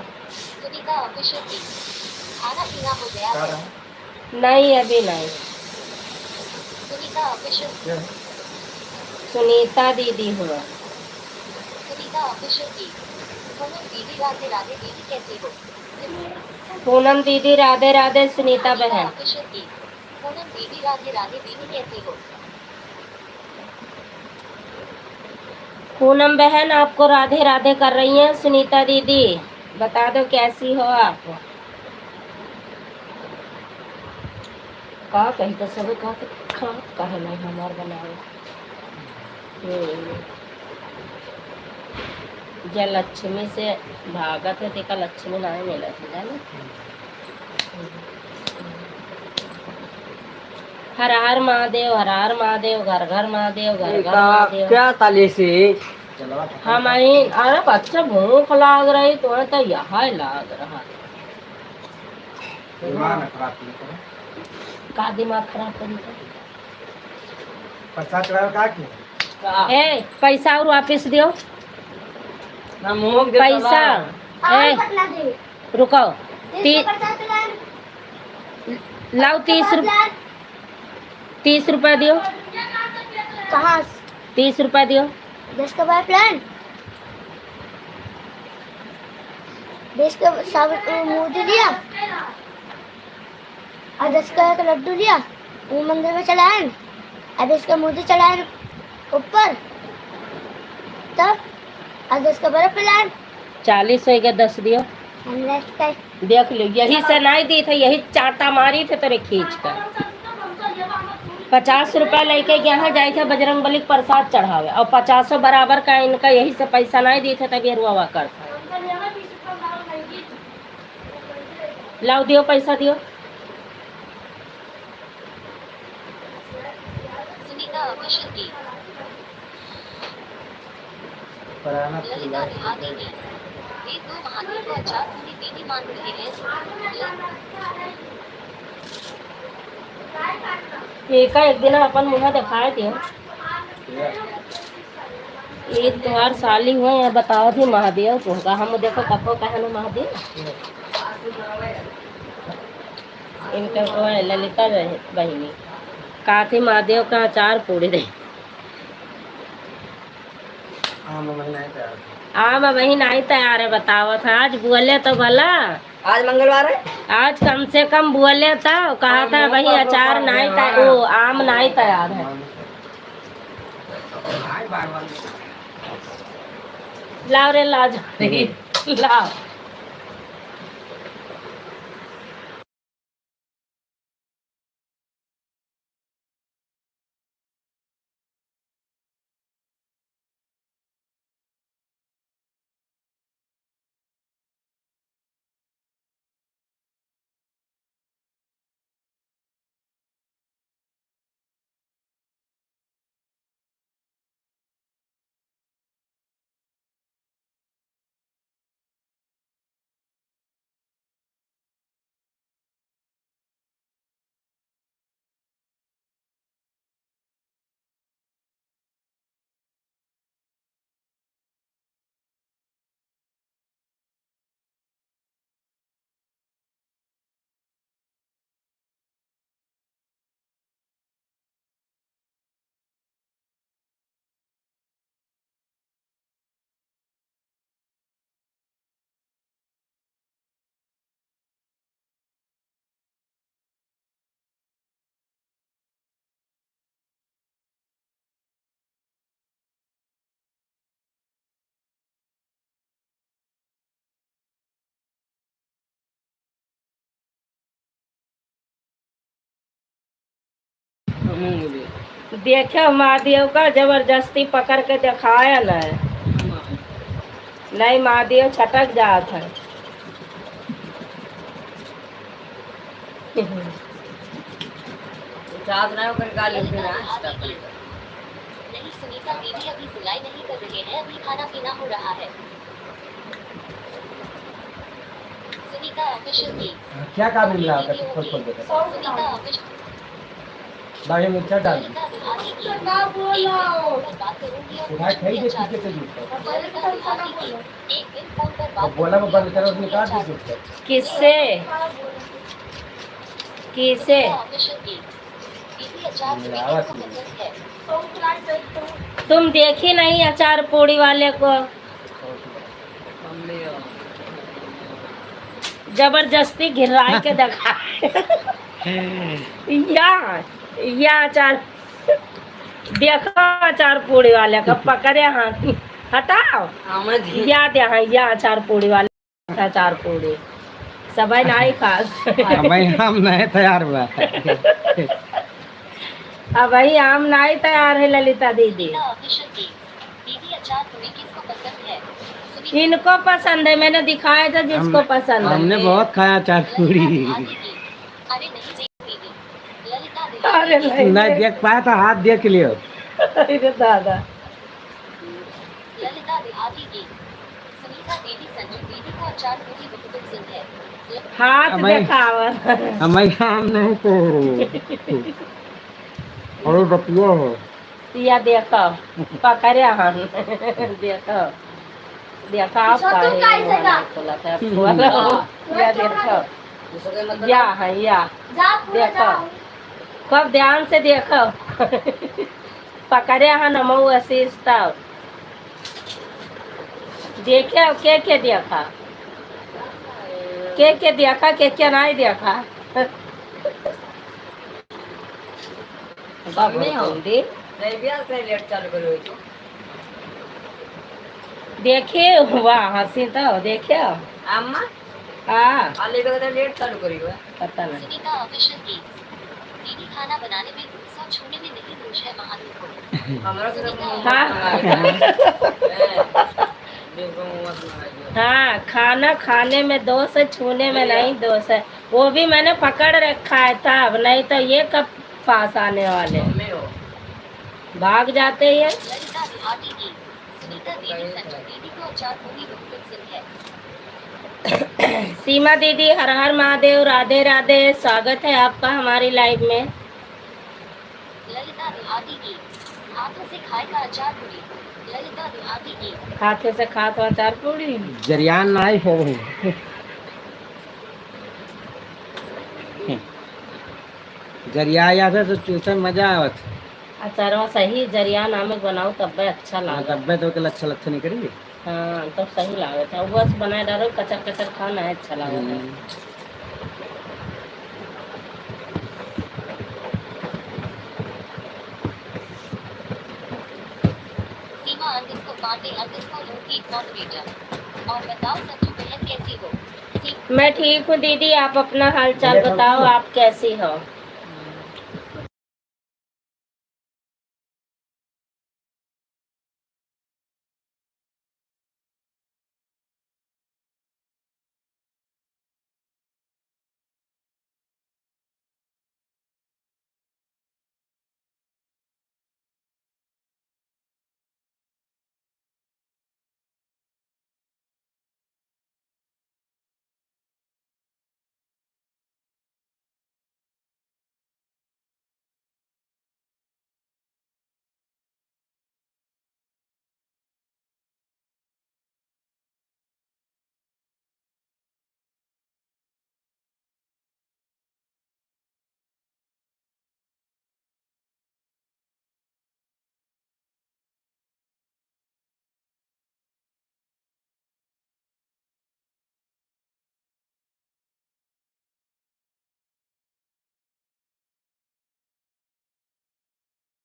सुनीता ऑफिशियल की खाना पीना हो गया का है। रहा नहीं अभी नहीं। सुनीता ऑफिशियल क्या है? सुनीता दीदी हुआ। सुनीता ऑफिशियल की पूनम दीदी राधे राधे दीदी कैसे हो? पूनम दीदी राधे राधे। सुनीता बहन ऑफिशियल की पूनम दीदी राधे राधे दीदी कैसे हो? पूनम बहन आपको राधे राधे कर रही हैं। सुनीता दीदी बता दो कैसी हो आप? का कहीं तो सब का है नहीं हमार बनाओ। जय लक्ष्मी से भागत है, देखा लक्ष्मी ना मिला थी जाने। हर हर महादेव, हर हर महादेव, घर घर महादेव, घर घर इनका महादेव। क्या ताली से चलो हम आई, अरे बच्चा भूख लाग रही तो यहाँ लाग रहा। दिमाग खराब नहीं करो। का दिमाग खराब करी? पैसा चढ़ाओ का की ए पैसा और वापिस दियो ना मुंह दे पैसा। ए रुको, लाओ 30 रुपए दियो। कहाँ 30 रुपए दियो। 10 का बाय प्लान 20 का मोदी दिया और 10 का एक लड्डू दिया, वो मंदिर में चलाए, अब इसका मोदी चलाए ऊपर, तब और 10 का बड़ा प्लान 40 हो गया, 10 दियो। का देख लो, यही से नहीं दी थे, यही चाटा मारी थे तेरे खींच कर। 50 रुपया लेके यहाँ जाए थे बजरंग बली के प्रसाद चढ़ावे, और 50 बराबर का इनका यही से पैसा नहीं दी थे, तभी रुआ करता। लाओ दियो, पैसा दियो। सुनीता ऑफिशियल की पराना ललिता दुआ देगी। एक दो महादेव को अचार पूरी दीदी मांग रहे हैं। एक दिन अपन मुँह दिखाए दियो। एक त्योहार साली हुए या बताओ थी महादेव को का हम देखो कपो कहनो महादेव इनका तो है ललिता बहिनी का थी महादेव का अचार पूरी दे। हाँ महीना है तैयार। आ वही नहीं तैयार है, बताओ था आज बोले तो भला, आज मंगलवार है। आज कम से कम बोले था, कहा था वही अचार नहीं तैयार, वो आम नहीं तैयार है। लाओ रे लाओ लाओ। देखो महादेव का जबरदस्ती पकड़ के दिखाया न, नहीं महादेव छटक जात है। नहीं सुनीता दीदी अभी सिलाई नहीं कर रहे हैं, अभी खाना पीना हो रहा है। सुनीता ऑफिशियल की क्या काम मिल रहा है खोल खोल देता सुनीता ऑफिशियल बाकी मिर्चा डाल ललिता बिहारी की बात करूंगी और भाई खाई दे अच्छा पीछे से दूसरा ललिता बिहारी की एक दिन फोन पर बात बोला मैं बंद करो उसने काट दी दूसरा किससे किसे ऑफिशियल की दीदी अचार पूरी किसको पसंद है? तुम देखी नहीं अचार पूड़ी वाले को, जबरदस्ती घिराई के दिखा। या अचार देखो, अचार पूड़ी वाले का पकड़े हाथ हटाओ, याद यहाँ या अचार पूड़ी वाले अचार पूड़ी सब नहीं खा। मैं हम नहीं तैयार हुआ अब वही आम नहीं तैयार है ललिता दीदी। ललिता ऑफिशियल की दीदी अचार पूरी किसको पसंद है? इनको पसंद है, मैंने दिखाया था जिसको पसंद है। हमने बहुत खाया चार पूरी। अरे नहीं दीदी ललिता अरे नहीं देख पाया तो हाथ देख लियो। अरे दादा। ललिता देहाती गीत। सुनीता देवी संजू दीदी को अचार पूरी बहुत पसंद है। हाथ हमें- दिखावा। हमें काम नहीं तो और बतिया है। या देखो पकड़े हन देखो देखो आप छोटू काहे कैसे मुंह जा? नहीं खोला था बोलो या देखो दूसरे मतलब या है या जा पूरा देखो जाओ। खूब ध्यान से देखो पकड़े हन मऊ आशीष तब देखे के देखा के देखा के नहीं देखा मम्मी हो। जल्दी रेबिया से लेट चालू करो तो देखे वाह हंसी तो देखे अम्मा हाँ आले बगैर लेट चालू करी हुआ पता नहीं सुनीता ऑफिशियल गीत। दीदी खाना बनाने में गुस्सा छूने में नहीं दोष है महादेव को। हमरा से हाँ खाना खाने में दोष है छूने में नहीं दोष है वो भी मैंने पकड़ रखा है तब नहीं तो ये कब पास आने वाले भाग जाते हैं ललिता देहाती गीत। सुनीता देवी संजू दीदी को अचार पूरी बहुत पसंद है। सीमा दीदी हर हर महादेव राधे राधे स्वागत है आपका हमारी लाइव में ललिता देहाती गीत। हाथों से खाएगा अचार पूरी। ललिता देहाती गीत। हाथे से खात अचार पूरी जरियान नहीं हो जरिया या तो चूसे मजा आवत। अचारवा सही जरिया नामक बनाओ तब अच्छा हाँ लगा तब्बे तो के अच्छा लगता नहीं करी। हाँ तब सही लागत है बस बनाए डालो कचर कचर खाना है अच्छा लागत है सीमा अंडरस्कोर पांडे अंडरस्कोर लोकगीत मॉडरेटर। और बताओ संजू बहन कैसी हो। मैं ठीक हूँ दीदी आप अपना हालचाल बताओ आप कैसी हो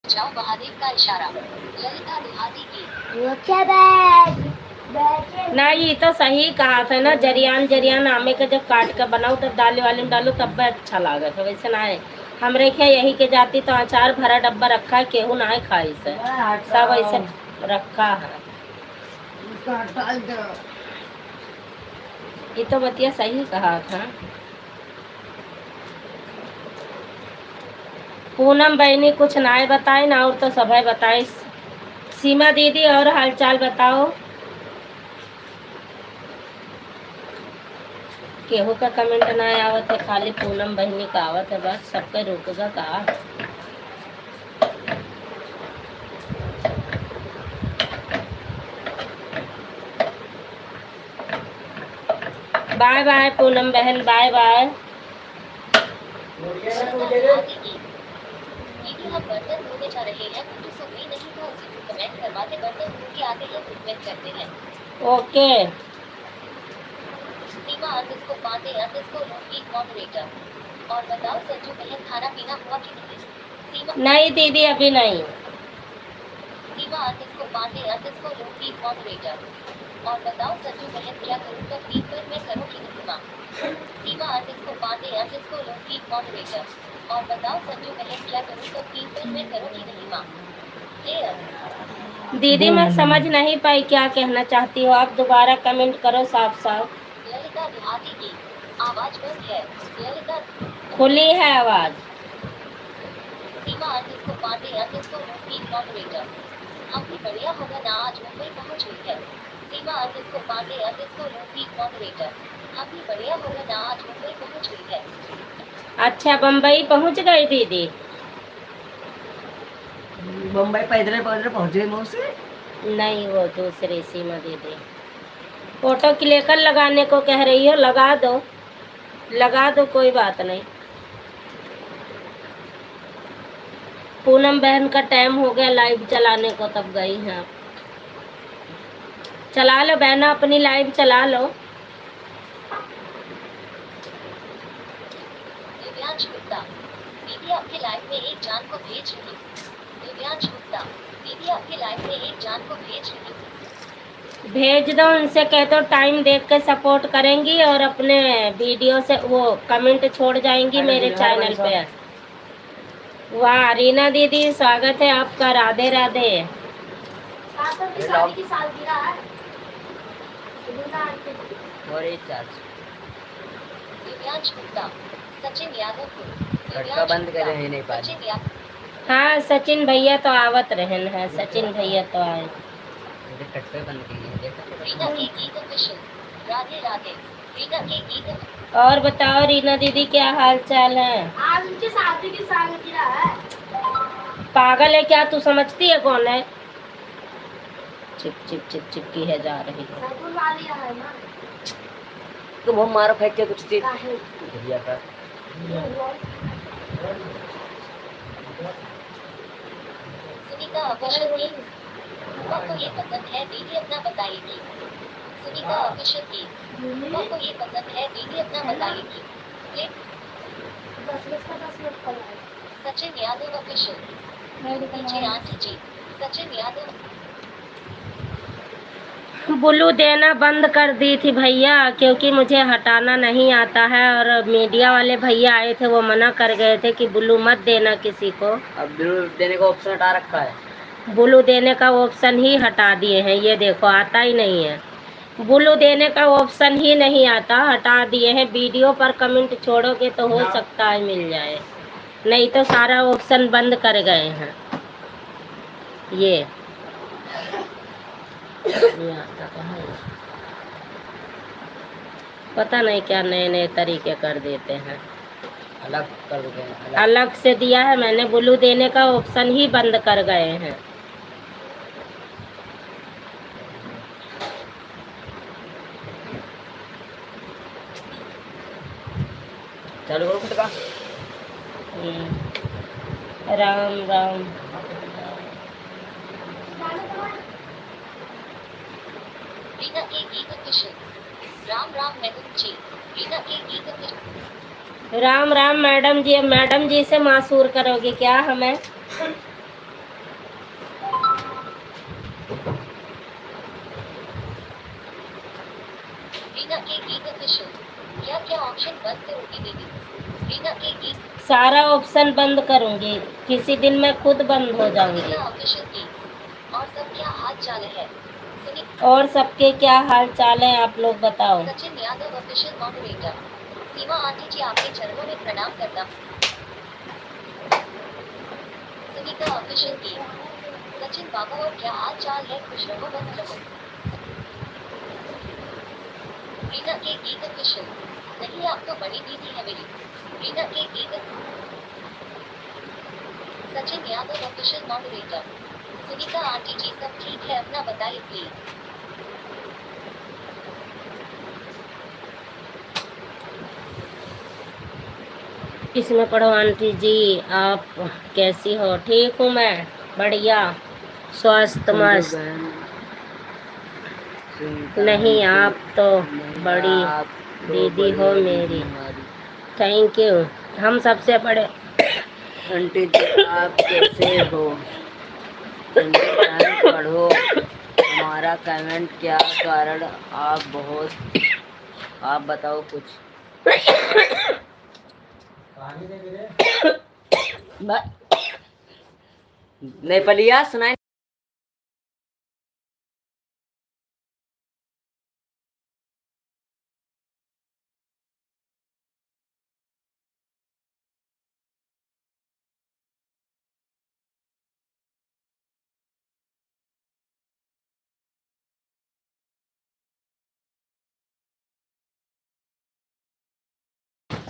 जाओ महादेव का इशारा। ललिता देहाती गीत। वो क्या बैग बैग नहीं ये तो सही कहा था ना जरियान जरियान आमे के जब काट कर बनाओ तब दाल वाले में डालो तब भी अच्छा लागत है वैसे ना है हमरे क्या यही के जाती तो अचार भरा डब्बा रखा है केहू ना खाई से सब ऐसे रखा है ये तो बतिया सही कहा था पूनम बहनी कुछ ना बताए ना और तो सभी बताए सीमा दीदी और हालचाल बताओ केहू का कमेंट ना आवत है खाली पूनम बहनी का आवत है बस सबका रुकेगा का बाय बाय पूनम बहन बाय बाय दीदी हम बर्तन धोने जा रहे हैं कुछ सुनी नहीं तो उसी से कमेंट करवाते बर्तन धो के आते हैं कमेंट करते हैं। ओके सीमा अंडरस्कोर पांडे अंडरस्कोर लोकगीत मॉडरेटर। और बताओ संजू बहन खाना पीना हुआ कि नहीं। सीमा नहीं दीदी अभी नहीं सीमा अंडरस्कोर पांडे अंडरस्कोर लोकगीत मॉडरेटर। और बताओ संजू बहन क्या करूँ तो दिन पर मैं करूँ कि नहीं माँ। सीमा अंडरस्कोर पांडे अंडरस्कोर लोकगीत मॉडरेटर। और बताओ संजू बहन क्या करूँ तो दिन पर मैं करूँ कि नहीं माँ। क्लियर। दीदी मैं समझ नहीं पाई क्या कहना चाहती हो आप दोबारा कमेंट करो साफ साफ ललिता देहाती गीत। आवाज बंद है। ललिता खुली है आवाज Seema underscore Pandey underscore lead moderator. हम भी बढ़िया होगा ना आज मुंबई पहुंच गई है। Seema underscore Pandey underscore lead moderator. हम भी बढ़िया होगा ना आज मुंबई पहुंच गई है। अच्छा, बम्बई पहुंच गई दीदी? मुंबई पैदल पैदल पहुंच गई मौसी। नहीं, वो दूसरी सीमा दीदी फोटो क्लिकर लगाने को कह रही हो, लगा दो, लगा दो, कोई बात नहीं। पूनम बहन का टाइम हो गया लाइव चलाने को, तब गई हैं आप। चला लो बहना, अपनी लाइव चला लो। दिव्यांश गुप्ता, दीदी आपके लाइव में एक जान को भेज रही हूँ। दिव्यांश गुप्ता, दीदी आपके लाइव में एक जान को भेज रही हूँ। भेज दो, उनसे कह दो टाइम देख के सपोर्ट करेंगी और अपने वीडियो से वो कमेंट छोड़ जाएंगी मेरे चैनल पे। वाह रीना दीदी, स्वागत है आपका, राधे राधे। शादी की सालगिरह है। और एक चार्ज दिव्यांश गुप्ता, सचिन यादव को। लड़का बंद करे ही नहीं पा रही। सचिन यादव। हाँ, सचिन भैया तो आवत रहन है, सचिन भैया तो आए। कट्टे बंद किए देखा। रीना के गीत ऑफिशियल। राधे राधे। रीना के गीत। और बताओ रीना दीदी, क्या हाल चाल है? आज उनकी शादी की सालगिरह है। पागल है क्या, तू समझती है कौन है? चिप चिप चिप चिपकी है जा रही है। सगुन वाली है ना। तुम हम मारो फेंक के कुछ चीज काहे? भैया का। सुनीता ऑफिशियल की। आपको ये पसंद है दीदी अपना बताएगी। सुनीता ऑफिशियल की। आपको ये पसंद है दीदी अपना बताएगी। क्लिक। 10 मिनट कल आए। सचिन यादव ऑफिशियल। पीछे आंटी जी। सचिन यादव। ब्लू देना बंद कर दी थी भैया, क्योंकि मुझे हटाना नहीं आता है और मीडिया वाले भैया आए थे, वो मना कर गए थे कि ब्लू मत देना किसी को। अब ब्लू देने का ऑप्शन हटा रखा है। ब्लू देने का ऑप्शन ही हटा दिए हैं, ये देखो आता ही नहीं है। ब्लू देने का ऑप्शन ही नहीं आता, हटा दिए हैं। वीडियो पर कमेंट छोड़ोगे तो हो सकता है मिल जाए, नहीं तो सारा ऑप्शन बंद कर गए हैं। ये आता कहाँ है? पता नहीं क्या नए नए तरीके कर देते हैं। अलग कर देते हैं। अलग से दिया है मैंने, ब्लू देने का ऑप्शन ही बंद कर गए हैं। चालू करो खुद का। राम राम। रीना के गीत ऑफिशियल। राम राम मैडम जी। रीना के गीत ऑफिशियल। राम राम मैडम जी। अब मैडम जी से मासूर करोगे क्या हमें? रीना के गीत ऑफिशियल। क्या क्या ऑप्शन बंद करोगी दीदी? रीना के गीत। सारा ऑप्शन बंद करूंगी, किसी दिन मैं खुद बंद हो जाऊंगी। रीना ऑफिशियल गीत। और सब क्या हाल चाल है? सुनी। और सबके क्या हाल चाल है, आप लोग बताओ। Sachin Yadav official moderator. Seema aunty ji आपके चरणों में प्रणाम करता हूँ। सुनीता ऑफिशियल गीत। सचिन बाबू और क्या हाल चाल है, खुश रहो बस रहो। रीना के गीत ऑफिशियल। नहीं आप तो बड़ी दीदी है मेरी। रीना के गीत। Sachin Yadav official moderator. Sunita aunty ji सब ठीक है, अपना बताइए प्लीज। इसमें पढ़ो आंटी जी, आप कैसी हो? ठीक हूँ मैं, बढ़िया, स्वस्थ मस्त। नहीं आप तो बड़ी दीदी हो मेरी। Thank you. हम सबसे बड़े। आंटी जी आप कैसे हो? पढ़ो हमारा कमेंट क्या कारण आप बहुत, आप बताओ कुछ। पानी दे मेरे। नेपालिया सुनाई।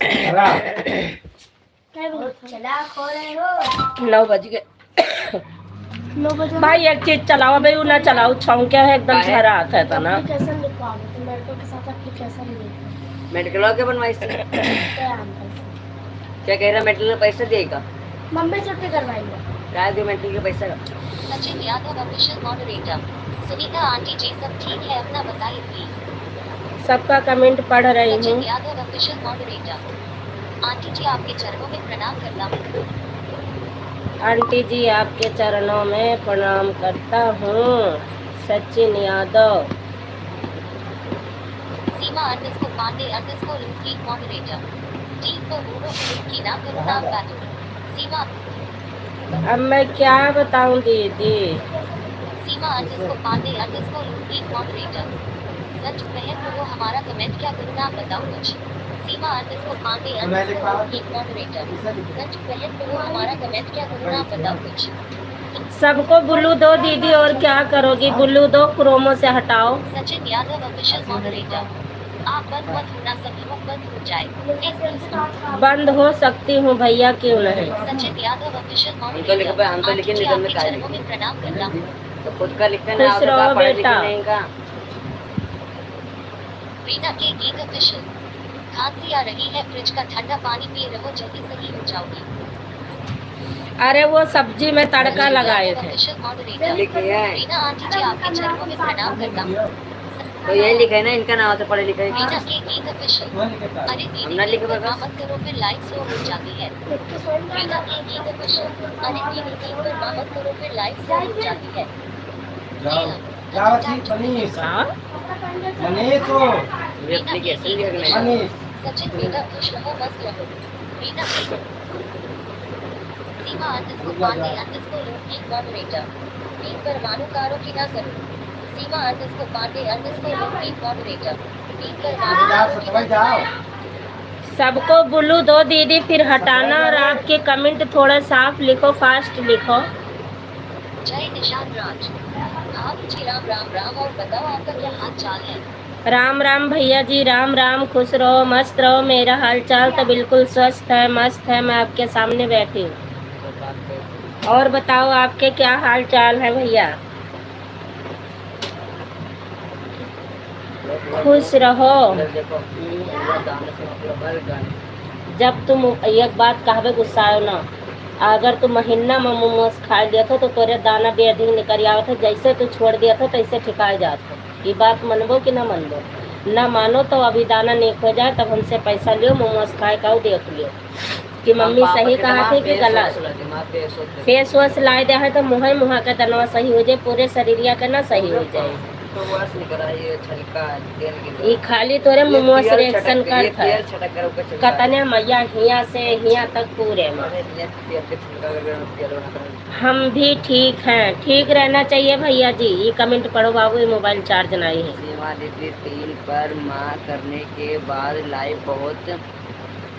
चला चला खो रहे हो 9 बज गए। 9 बजे भाई एक चीज चलाओ भाई, वो ना चलाओ छौंके है एकदम काहे? झरा आता है ना। एप्लीकेशन लिखवा दो, लड़कों के साथ एप्लीकेशन लिखो मेडिकल के बनवाई से क्या कह रहा मेडिकल का पैसा देगा? मम्मी छुट्टी करवाएंगे। क्या दे मेडिकल का पैसा का? Sachin Yadav official moderator. Sunita aunty ji सब ठीक है, अपना बताइए प्लीज। सबका कमेंट पढ़ रही सचिन हूँ। Yadav official moderator. Aunty ji आपके चरणों में प्रणाम करता हूँ। आंटी जी आपके चरणों में प्रणाम करता हूँ। Sachin Yadav. Seema underscore Pandey underscore lead moderator. Team को बूढ़ों की ना करुणा बैटल। सीमा अब मैं क्या बताऊँ दीदी। Seema underscore Pandey underscore lead moderator. सच बहन वो हमारा कमेंट क्या करुणा बताओ कुछ। Seema underscore Pandey underscore lead moderator. सच बहन वो हमारा कमेंट क्या करुणा बताओ कुछ। सबको बुल्लू दो दीदी, और क्या करोगी? बुल्लू दो, क्रोमो से हटाओ। Sachin Yadav official moderator. आप बंद मत होना, सभी लोग बंद हो जाए प्लीज प्लीज। बंद हो सकती हूँ भैया, क्यों नहीं। सचिन यादव ऑफिशियल हम तो लिख मॉडरेटर। हम तो लिखे आंटी जी निकल में आपके काहे चरणों में प्रणाम करता हूँ। तो खुद का लिखते ना खुश रहो बेटा। का रीना के गीत ऑफिशियल। खांसी आ रही है, फ्रिज का ठंडा पानी पिए रहो, जल्दी सही हो जाओगी। अरे वो सब्जी में तड़का लगाए थे। Official moderator. लिखे है रीना आंटी जी आपके चरणों में प्रणाम करता हूँ। तो यही लिखा है ना, इनका नाम से पढ़े लिखे रीना के गीत ऑफिशियल। वो निकलता है। अरे दीदी हमने लिखा पर बस। मत करो, फिर लाइक स्लो हो जाती है। रीना के गीत ऑफिशियल। अरे दीदी पर मत करो, फिर लाइक स्लो हो जाती है। जाओ जाओ सी मनीष हाँ? मनीष हो ये एप्लीकेशन लिख रहे हैं। मनीष सचिन बेटा खुश रहो, मस्त रहो। रीना के Seema underscore Pandey underscore lead moderator. Team परमाणु कारों की ना करो। Seema underscore Pandey underscore lead moderator. Team परमाणु जाओ कारों की सतवाई ना जाओ करो। सबको बुल्लू दो दीदी, फिर हटाना, और आपके कमेंट थोड़ा साफ लिखो, फास्ट लिखो। जय निशान राज। आप जी राम राम राम, और बताओ आपका क्या हाल चाल है। राम राम भैया जी, राम राम। खुश रहो, मस्त रहो। मेरा हालचाल तो बिल्कुल स्वस्थ है, मस्त है। मैं आपके सामने बैठी हूँ। और बताओ आपके क्या हाल चाल है भैया? खुश रहो। जब तुम एक बात कहबे गुस्साओ ना, अगर तू महीना में मोमोज खा लिया था तो तोरे दाना भी अधिक निकल आवत है। जैसे तू छोड़ दिया था तैसे ठिकाए जात है। ये बात मनबो कि ना मनबो? ना मानो तो अभी दाना नहीं खो जाए तब हमसे पैसा लियो, मोमोज खाए का देख लियो कि मम्मी सही कहा थी कि गलत। फेस वॉश लाए दे है तो मुँह का तनवा सही हो जाए, पूरे शरीरिया का ना सही हो जाए। ये खाली तोरे मोमोज रिएक्शन करता है। कतने मैया हिया से हिया तक पूरे में। हम भी ठीक हैं, ठीक रहना चाहिए भैया जी। ये कमेंट पढ़ो बाबू, ये मोबाइल चार्ज नहीं है। सीमा दीदी 3 पर माँ करने के बाद लाइव बहुत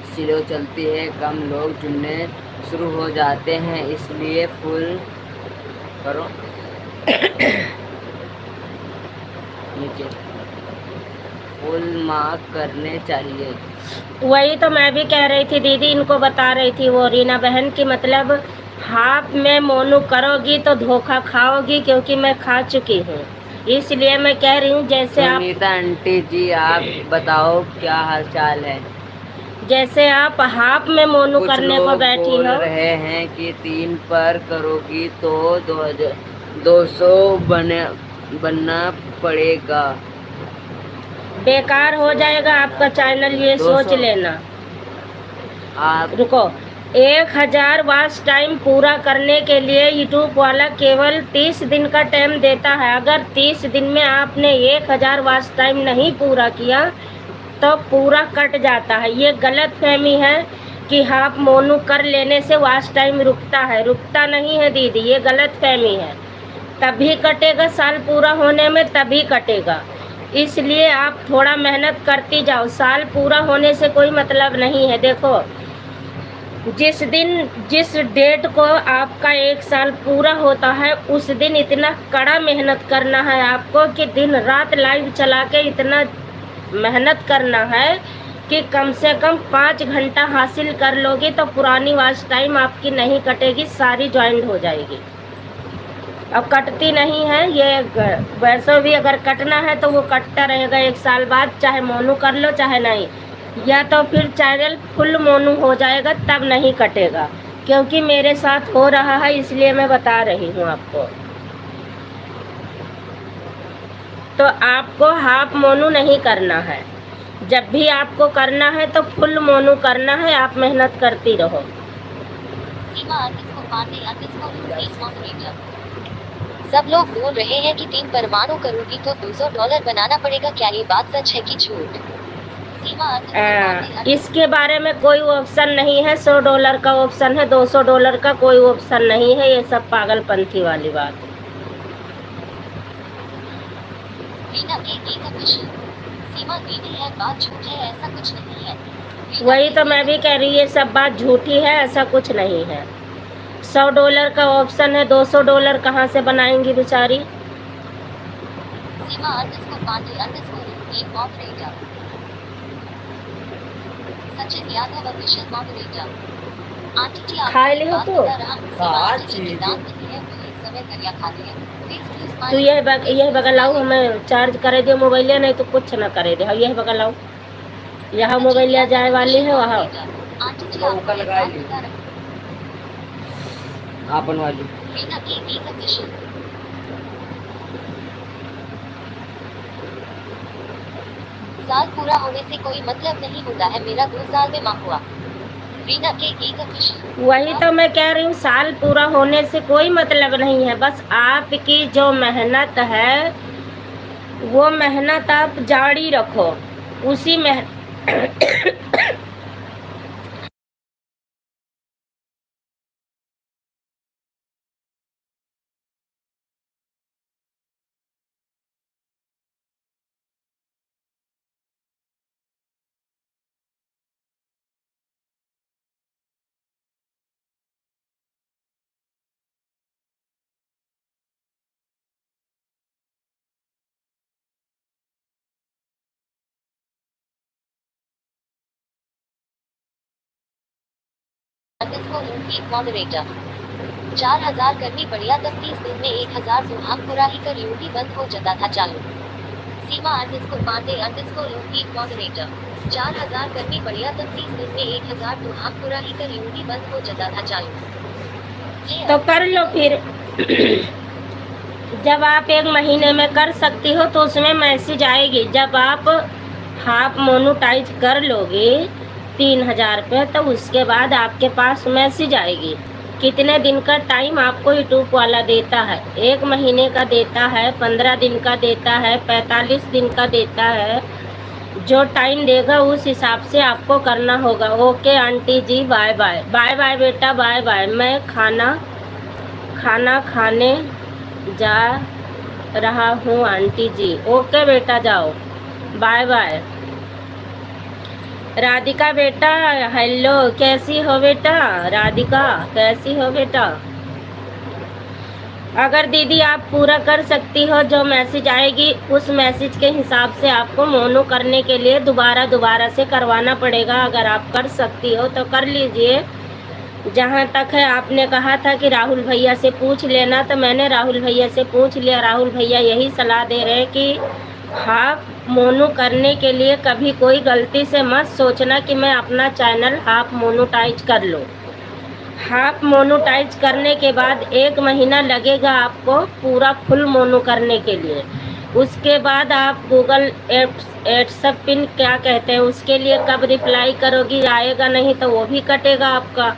स्लो चलती है, कम लोग जुड़ने शुरू हो जाते हैं, इसलिए फुल करो नीचे फुल मार्क करने चाहिए। वही तो मैं भी कह रही थी दीदी, इनको बता रही थी वो रीना बहन की, मतलब हाफ में मोनू करोगी तो धोखा खाओगी, क्योंकि मैं खा चुकी हूँ। इसलिए मैं कह रही हूँ जैसे आप सुनीता आंटी जी आप बताओ क्या हाल चाल है। जैसे आप हाफ में मोनू कुछ करने को लोग बैठी बोल हो। रहे हैं कि 3 पर करोगी तो 200 बनना पड़ेगा। बेकार हो जाएगा आपका चैनल, ये 200 सोच लेना। आप रुको, 1000 वॉच टाइम पूरा करने के लिए यूट्यूब वाला केवल 30 दिन का टाइम देता है। अगर 30 दिन में आपने 1000 वॉच टाइम नहीं पूरा किया तो पूरा कट जाता है। ये गलत फहमी है कि हाफ मोनू कर लेने से वॉच टाइम रुकता है। रुकता नहीं है दीदी, ये गलत फहमी है। तभी कटेगा, साल पूरा होने में तभी कटेगा। इसलिए आप थोड़ा मेहनत करती जाओ, साल पूरा होने से कोई मतलब नहीं है। देखो, जिस डेट को आपका 1 साल पूरा होता है उस दिन इतना कड़ा मेहनत करना है आपको कि दिन रात लाइव चला के इतना मेहनत करना है कि कम से कम 5 घंटा हासिल कर लोगे तो पुरानी वॉच टाइम आपकी नहीं कटेगी, सारी ज्वाइंट हो जाएगी। अब कटती नहीं है ये, वैसे भी अगर कटना है तो वो कटता रहेगा 1 साल बाद, चाहे मोनू कर लो चाहे नहीं, या तो फिर चैनल फुल मोनू हो जाएगा तब नहीं कटेगा, क्योंकि मेरे साथ हो रहा है इसलिए मैं बता रही हूँ आपको। तो आपको हाफ मोनू नहीं करना है, जब भी आपको करना है तो फुल मोनू करना है। आप मेहनत करती रहो। सब लोग बोल रहे हैं कि 3 परमाणु करोगी तो $200 बनाना पड़ेगा, क्या ये बात सच है कि झूठ? इसके बारे में कोई ऑप्शन नहीं है। $100 का ऑप्शन है, $200 का कोई ऑप्शन नहीं है। ये सब पागलपंथी वाली बात है। सीमा दीदी है, बात झूठ है, ऐसा कुछ नहीं है। वही तो मैं भी कह रही हूँ, ये सब बात झूठी है, ऐसा कुछ नहीं है। $100 का ऑप्शन है, $200 कहाँ से बनाएंगी बेचारी। Sachin Yadav official moderator. Aunty ji खा ली हो तो? तू यह बगल लाओ, हमें चार्ज करे दियो मोबाइल, नहीं तो कुछ ना करे दे। यह बगल लाओ, यहाँ मोबाइल जाए वाली है वहाँ आपन वाली। साल पूरा होने से कोई मतलब नहीं होता है, मेरा 2 साल में माँ हुआ। रीना के गीत ऑफिशियल। वही तो मैं कह रही हूँ, साल पूरा होने से कोई मतलब नहीं है, बस आपकी जो मेहनत है वो मेहनत आप जारी रखो, उसी में मॉडरेटर। 4000 करनी बढ़िया, तब 30 दिन में 1000 तो हम पूरा ही कर यूं ही बंद हो जाता था चालू। सीमा _पांडे मॉडरेटर। 4000 करनी बढ़िया, तब 30 दिन में 1000 तो हम पूरा ही कर यूं ही बंद हो जाता था चालू। तो कर लो फिर। जब आप 1 महीने में कर सकती हो तो उसमें मैसेज आएगी। जब आप हाफ मोनेटाइज कर लोगे 3000 पे, तो उसके बाद आपके पास मैसेज आएगी कितने दिन का टाइम आपको यूट्यूब वाला देता है। 1 महीने का देता है, 15 दिन का देता है, 45 दिन का देता है। जो टाइम देगा उस हिसाब से आपको करना होगा। ओके आंटी जी, बाय बाय। बाय बाय बेटा, बाय बाय। मैं खाना खाने जा रहा हूँ आंटी जी। ओके बेटा, जाओ, बाय बाय। राधिका बेटा हेलो, कैसी हो बेटा? राधिका कैसी हो बेटा? अगर दीदी आप पूरा कर सकती हो, जो मैसेज आएगी उस मैसेज के हिसाब से आपको मोनो करने के लिए दोबारा से करवाना पड़ेगा। अगर आप कर सकती हो तो कर लीजिए। जहाँ तक है, आपने कहा था कि राहुल भैया से पूछ लेना, तो मैंने राहुल भैया से पूछ लिया। राहुल भैया यही सलाह दे रहे हैं कि हाफ मोनो करने के लिए कभी कोई गलती से मत सोचना कि मैं अपना चैनल हाफ मोनेटाइज कर लूँ। हाफ मोनेटाइज करने के बाद 1 महीना लगेगा आपको पूरा फुल मोनो करने के लिए। उसके बाद आप गूगल एड्स पिन क्या कहते हैं उसके लिए कब रिप्लाई करोगी, आएगा नहीं तो वो भी कटेगा आपका।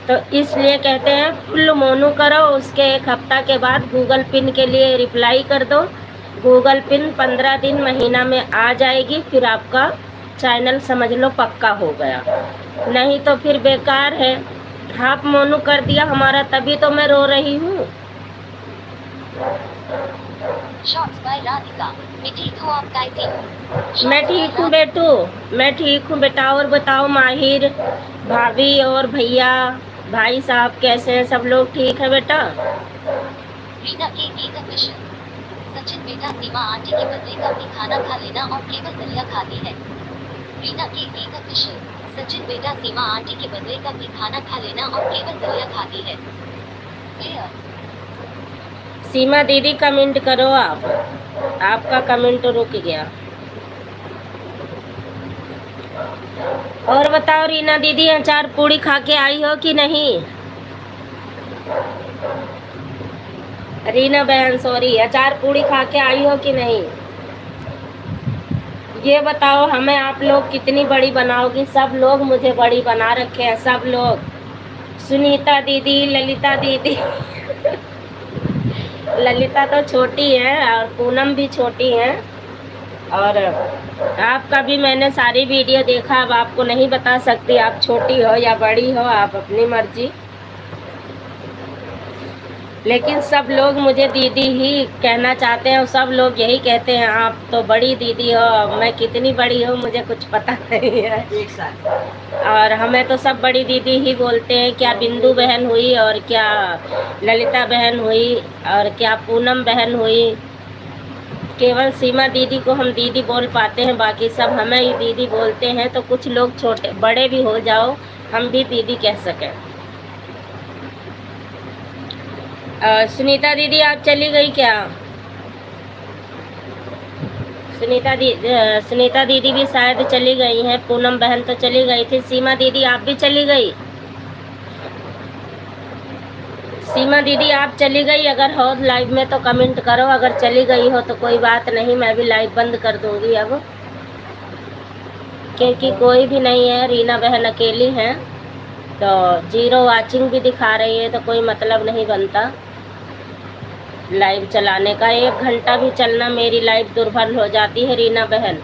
तो इसलिए कहते हैं फुल मोनो करो, उसके 1 हफ्ता के बाद गूगल पिन के लिए रिप्लाई कर दो। गूगल पिन 15 दिन महीना में आ जाएगी, फिर आपका चैनल समझ लो पक्का हो गया। नहीं तो फिर बेकार है। हाफ मोनो कर दिया हमारा, तभी तो मैं रो रही हूँ। मैं ठीक हूँ, आप कैसी हो? मैं ठीक हूँ बेटू, मैं ठीक हूँ बेटा। और बताओ माहिर, भाभी और भैया, भाई साहब कैसे हैं? सब लोग ठीक है बेटा? रीना के गीत ऑफिशियल। सचिन बेटा, सीमा आंटी के बदले का भी खाना खा लेना और केवल दलिया खाती है। रीना के एक ऑफिशियल। सचिन बेटा सीमा आंटी के बदले का भी खाना खा लेना और केवल दलिया खाती है। क्लियर। सीमा दीदी कमेंट करो आप, आपका कमेंट रुक गया। और बताओ रीना दीदी, अचार पूड़ी खा के आई हो कि नहीं? रीना बहन सॉरी, अचार पूड़ी खा के आई हो कि नहीं? ये बताओ हमें, आप लोग कितनी बड़ी बनाओगी? सब लोग मुझे बड़ी बना रखे हैं, सब लोग। सुनीता दीदी, ललिता दीदी ललिता तो छोटी है और पूनम भी छोटी है। और आपका भी मैंने सारी वीडियो देखा, अब आपको नहीं बता सकती आप छोटी हो या बड़ी हो, आप अपनी मर्जी। लेकिन सब लोग मुझे दीदी ही कहना चाहते हैं और सब लोग यही कहते हैं आप तो बड़ी दीदी हो। मैं कितनी बड़ी हूँ मुझे कुछ पता नहीं है। 1 साल। और हमें तो सब बड़ी दीदी ही बोलते हैं। क्या बिंदु बहन हुई, और क्या ललिता बहन हुई, और क्या पूनम बहन हुई। केवल सीमा दीदी को हम दीदी बोल पाते हैं, बाकी सब हमें ही दीदी बोलते हैं। तो कुछ लोग छोटे बड़े भी हो जाओ, हम भी दीदी कह सकें। सुनीता दीदी आप चली गई क्या? सुनीता दीदी भी शायद चली गई हैं। पूनम बहन तो चली गई थी। सीमा दीदी आप भी चली गई? सीमा दीदी आप चली गई? अगर हो लाइव में तो कमेंट करो। अगर चली गई हो तो कोई बात नहीं, मैं भी लाइव बंद कर दूंगी अब, क्योंकि कोई भी नहीं है। रीना बहन अकेली हैं तो 0 वाचिंग भी दिखा रही है, तो कोई मतलब नहीं बनता लाइव चलाने का। 1 घंटा भी चलना मेरी लाइव दुर्बल हो जाती है रीना बहन।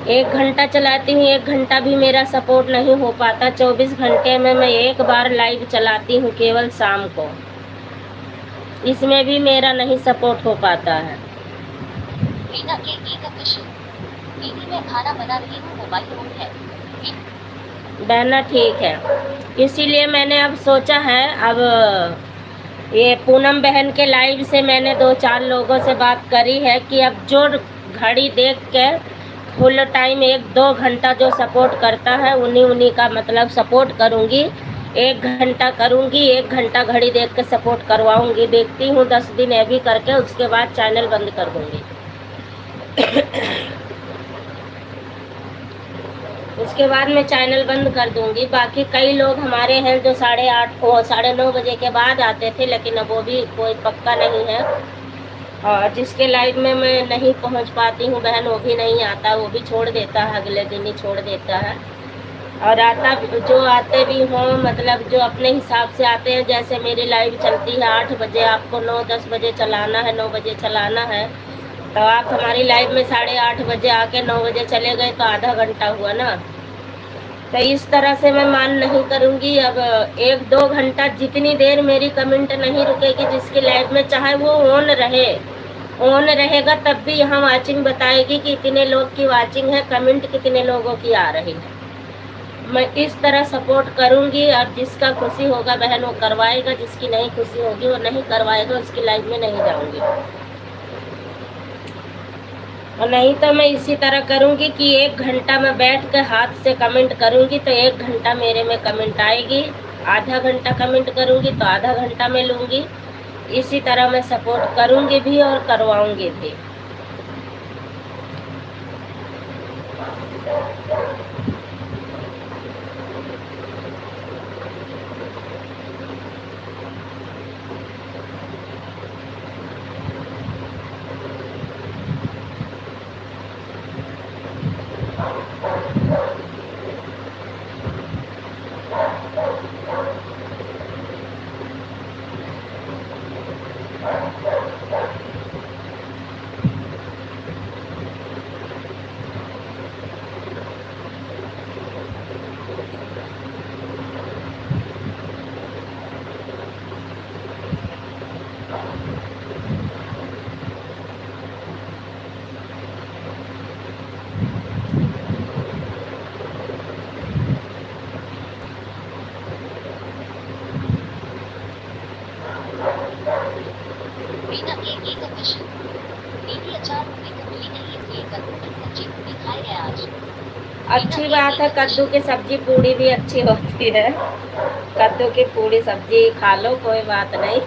1 घंटा चलाती हूँ, 1 घंटा भी मेरा सपोर्ट नहीं हो पाता। 24 घंटे में मैं 1 बार लाइव चलाती हूँ, केवल शाम को। इसमें भी मेरा नहीं सपोर्ट हो पाता है। रीना के एक ऑफिशियल। दीदी मैं खाना बना रही हूँ, मोबाइल ऑन है। बहना ठीक है, इसीलिए मैंने अब सोचा है, अब ये पूनम बहन के लाइव से मैंने 2-4 लोगों से बात करी है कि अब जो घड़ी देख के फुल टाइम 1-2 घंटा जो सपोर्ट करता है उन्हीं का मतलब सपोर्ट करूँगी। 1 घंटा करूँगी, 1 घंटा घड़ी देख के सपोर्ट करवाऊँगी। देखती हूँ 10 दिन ये भी करके, उसके बाद चैनल बंद कर दूँगी। उसके बाद मैं चैनल बंद कर दूंगी। बाकी कई लोग हमारे हैं जो 8:30 और 9:30 बजे के बाद आते थे, लेकिन अब वो भी कोई पक्का नहीं है। और जिसके लाइव में मैं नहीं पहुंच पाती हूँ बहन, वो भी नहीं आता, वो भी छोड़ देता है, अगले दिन ही छोड़ देता है। और जो आते भी हों, मतलब जो अपने हिसाब से आते हैं, जैसे मेरी लाइव चलती है 8 बजे, आपको 9-10 बजे चलाना है, 9 बजे चलाना है, तो आप हमारी लाइव में 8:30 बजे आके 9 बजे चले गए तो आधा घंटा हुआ ना। तो इस तरह से मैं मान नहीं करूँगी। अब 1-2 घंटा जितनी देर मेरी कमेंट नहीं रुकेगी जिसकी लाइव में, चाहे वो ऑन रहेगा तब भी यहाँ वाचिंग बताएगी कि इतने लोग की वाचिंग है, कमेंट कितने लोगों की आ रही है। मैं इस तरह सपोर्ट करूँगी। और जिसका खुशी होगा बहन वो करवाएगा, जिसकी नहीं खुशी होगी वो नहीं करवाएगा, उसकी लाइव में नहीं जाऊँगी। और नहीं तो मैं इसी तरह करूँगी कि 1 घंटा मैं बैठ कर हाथ से कमेंट करूँगी तो 1 घंटा मेरे में कमेंट आएगी, आधा घंटा कमेंट करूँगी तो आधा घंटा मैं लूँगी। इसी तरह मैं सपोर्ट करूँगी भी और करवाऊँगी भी। कद्दू की सब्जी पूरी खाए हैं आज। अच्छी बात है, कद्दू की सब्जी पूड़ी भी अच्छी होती है। कद्दू की पूड़ी सब्जी खा लो, कोई बात नहीं।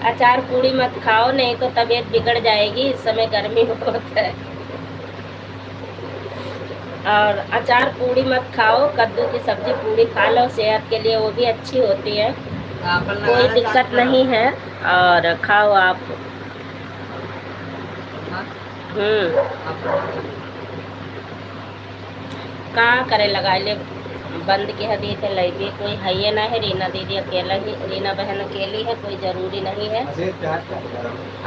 अचार पूड़ी मत खाओ, नहीं तो तबीयत बिगड़ जाएगी, इस समय गर्मी बहुत है। और अचार पूड़ी मत खाओ, कद्दू की सब्जी पूड़ी खा लो, सेहत के लिए वो भी अच्छी होती है, कोई दिक्कत नहीं है। और खाओ आप। का करे लगा ले, बंद के दी थे लगी, कोई है ये ना है। रीना दीदी अकेला ही, रीना बहन अकेली है, कोई जरूरी नहीं है।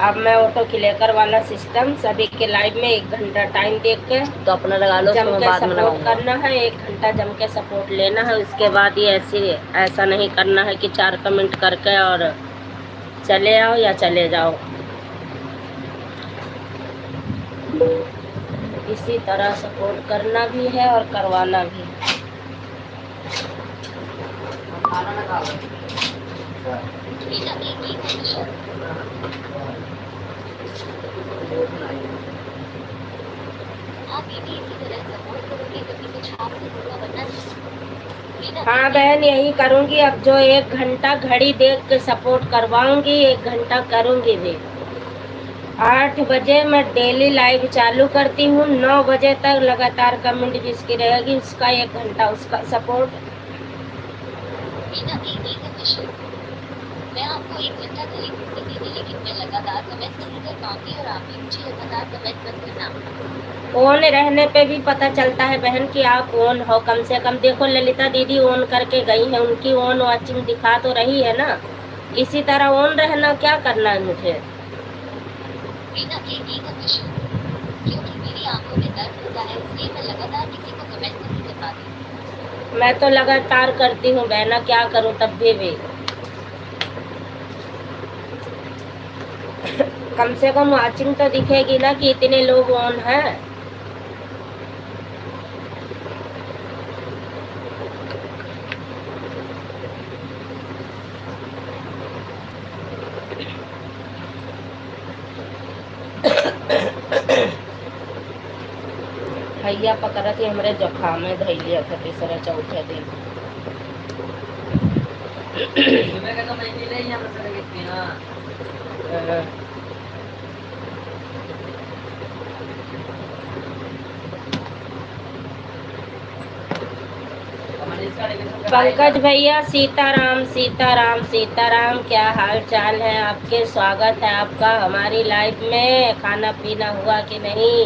अब मैं ऑटो क्लिकर वाला सिस्टम सभी के लाइव में 1 घंटा टाइम देख के तो अपना लगा लो, जम के बाद में सपोर्ट करना है। 1 घंटा जम के सपोर्ट लेना है। उसके बाद ये ऐसा नहीं करना है कि 4 कमेंट करके और चले आओ या चले जाओ। इसी तरह सपोर्ट करना भी है और करवाना भी है। रीना एक ही कंडीशन। हाँ दीदी, इसी तरह सपोर्ट करोगे कभी कुछ हासिल होगा, वरना नहीं। रीना हाँ बहन, यही करूँगी। अब जो 1 घंटा घड़ी देख के सपोर्ट करवाऊँगी, 1 घंटा करूँगी भी। 8 बजे मैं डेली लाइव चालू करती हूँ, 9 बजे तक लगातार कमेंट जिसकी रहेगी उसका 1 घंटा उसका सपोर्ट। रीना एक ही कंडीशन। मैं आपको 1 घंटा करी दूंगी दीदी, लेकिन मैं लगातार कमेंट नहीं कर पाऊंगी और आप भी मुझे लगातार कमेंट मत करना। ऑन रहने पे भी पता चलता है बहन कि आप ऑन हो। कम से कम देखो, ललिता दीदी ऑन करके गई है, उनकी ऑन वॉचिंग दिखा तो रही है ना। इसी तरह ऑन रहना, क्या करना है मुझे। रीना एक ही कंडीशन। क्योंकि मेरी आंखों में दर्द होता है, इसलिए मैं लगातार किसी को कमेंट नहीं कर पाती। मैं तो लगातार करती हूँ बहना, क्या करूँ तब भी। कम से कम वॉचिंग तो दिखेगी ना कि इतने लोग ऑन हैं। भैया पकड़ा थी हमारे जुकाम में धैलिया था 3-4 दिन। पंकज भैया, सीताराम सीताराम सीताराम, क्या हाल चाल है आपके। स्वागत है आपका हमारी लाइफ में। खाना पीना हुआ कि नहीं।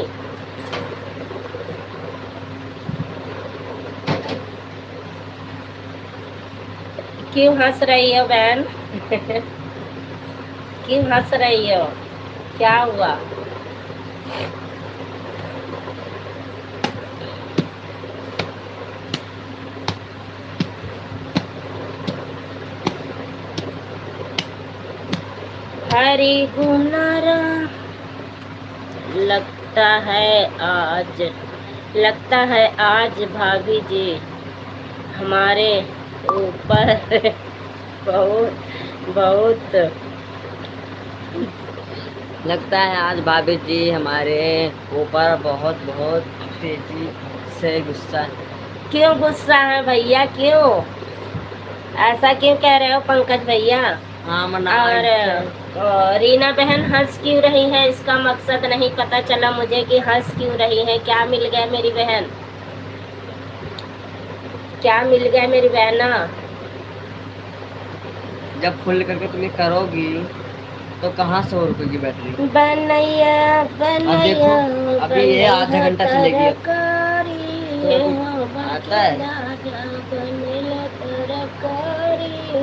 क्यों हंस रही हो बहन। क्यों हंस रही हो, क्या हुआ। हरी गुनारा लगता है आज भाभी जी हमारे ऊपर बहुत लगता है आज भाभी जी हमारे ऊपर बहुत तेजी से गुस्सा। क्यों गुस्सा है भैया, क्यों ऐसा क्यों कह रहे हो पंकज भैया। हाँ और रीना बहन हंस क्यों रही है, इसका मकसद नहीं पता चला मुझे कि हंस क्यों रही है। क्या मिल गया मेरी बहन, क्या मिल गया मेरी बहना। जब फुल करके तुम्हें करोगी तो कहाँ से रुकेगी बैटरी। बनैया बनैया अभी ये आधा घंटा चलेगी। आता है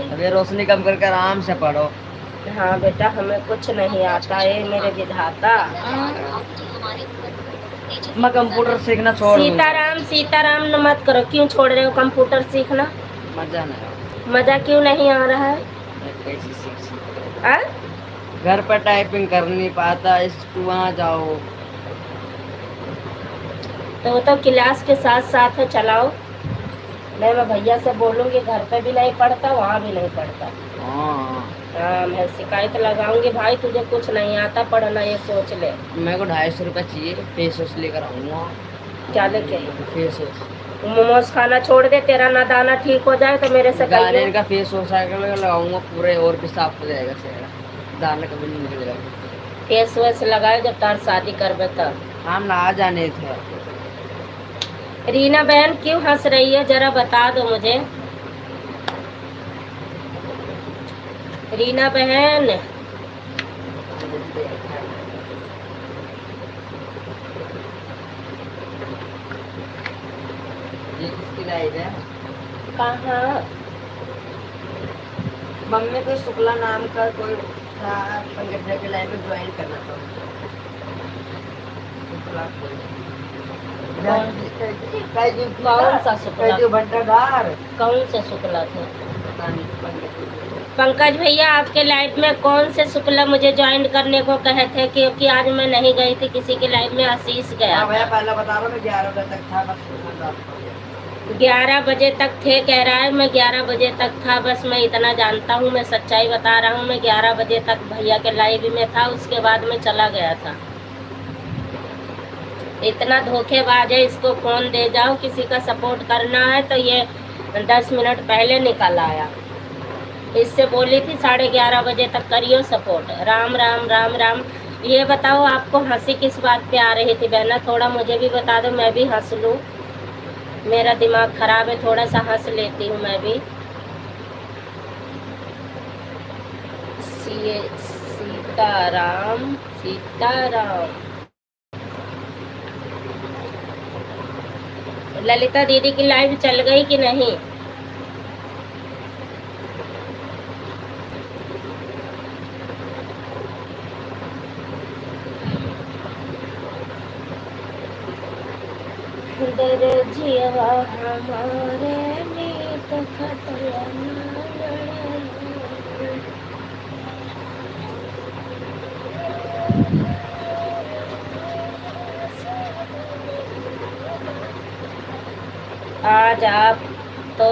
अभी रोशनी कम करके आराम से पढ़ो। हाँ बेटा, हमें कुछ नहीं आता है मेरे विधाता। मैं कंप्यूटर सीखना छोड़ दूंगा। सीताराम सीताराम न मत करो। क्यों छोड़ रहे हो कंप्यूटर सीखना। मजा नहीं, मजा क्यों नहीं आ रहा है। कैसी सीख आ? घर पर टाइपिंग कर नहीं पाता, इसको वहाँ जाओ। तो क्लास के साथ साथ चलाओ। मैं भैया से बोलूँगी, घर पे भी नहीं पढ़ता, वहाँ भी नहीं पढ़ता। हाँ हाँ मैं शिकायत लगाऊंगी भाई, तुझे कुछ नहीं आता पढ़ना, ये सोच ले। मेरे को 250 रुपये चाहिए, फेस वॉश लेकर आऊँगा। क्या लेके? Face wash. मोमोज खाना छोड़ दे, तेरा ना दाना ठीक हो जाए तो मेरे से गार्नियर कहिए। का फेस वॉश लगाऊंगा पूरे, और भी साफ हो जाएगा चेहरा, दाना कभी नहीं निकलेगा। फेस वॉश लगाए जब तार शादी करबे तब। हम ना जाने थे। रीना बहन क्यों हंस रही है, जरा बता दो मुझे। रीना बहन ये किसकी लाइफ है? कहाँ? मम्मी को शुक्ला नाम का कोई था, पंकज के लाइफ में ज्वाइन करना था। शुक्ला कौन सा शुक्ला? भंडार। कौन से शुक्ला थे? पता नहीं, पंकज। पंकज भैया आपके लाइफ में कौन से शुक्ला मुझे ज्वाइन करने को कहे थे, क्योंकि आज मैं नहीं गई थी किसी के लाइफ में, आशीष गया। हाँ भैया पहले बता रहा हूँ, मैं 11 बजे तक था बस। 11 बजे तक थे कह रहा है, मैं 11 बजे तक था बस, मैं इतना जानता हूँ, मैं सच्चाई बता रहा हूँ, मैं 11 बजे तक भैया के लाइव में था, उसके बाद मैं चला गया था। इतना धोखेबाज है, इसको फोन दे जाओ, किसी का सपोर्ट करना है तो ये 10 मिनट पहले निकल आया। इससे बोली थी 11:30 बजे तक करियो सपोर्ट। राम राम राम राम। ये बताओ आपको हंसी किस बात पे आ रही थी बहना, थोड़ा मुझे भी बता दो, मैं भी हंस लूँ। मेरा दिमाग खराब है, थोड़ा सा हंस लेती हूँ मैं भी। सीताराम सीताराम। ललिता दीदी की लाइव चल गई कि नहीं? दरजिया हमारे मीत खटला आज आप तो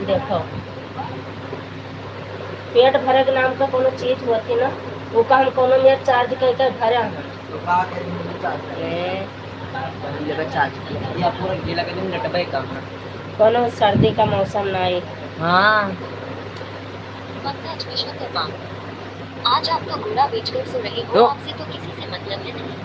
देखो, पेट भरक नाम का कोनो चीज हुआ थी ना, वो का हम कोनो में चार्ज करके भरा है। तो कहा के चार्ज या पूरा गीला कर दिन डटबे कम है। कोनो सर्दी का मौसम नहीं। हाँ पंकज विश्वकर्मा, आज आप तो घोड़ा बेचकर सो रहे हो, आपसे तो किसी से मतलब है नहीं।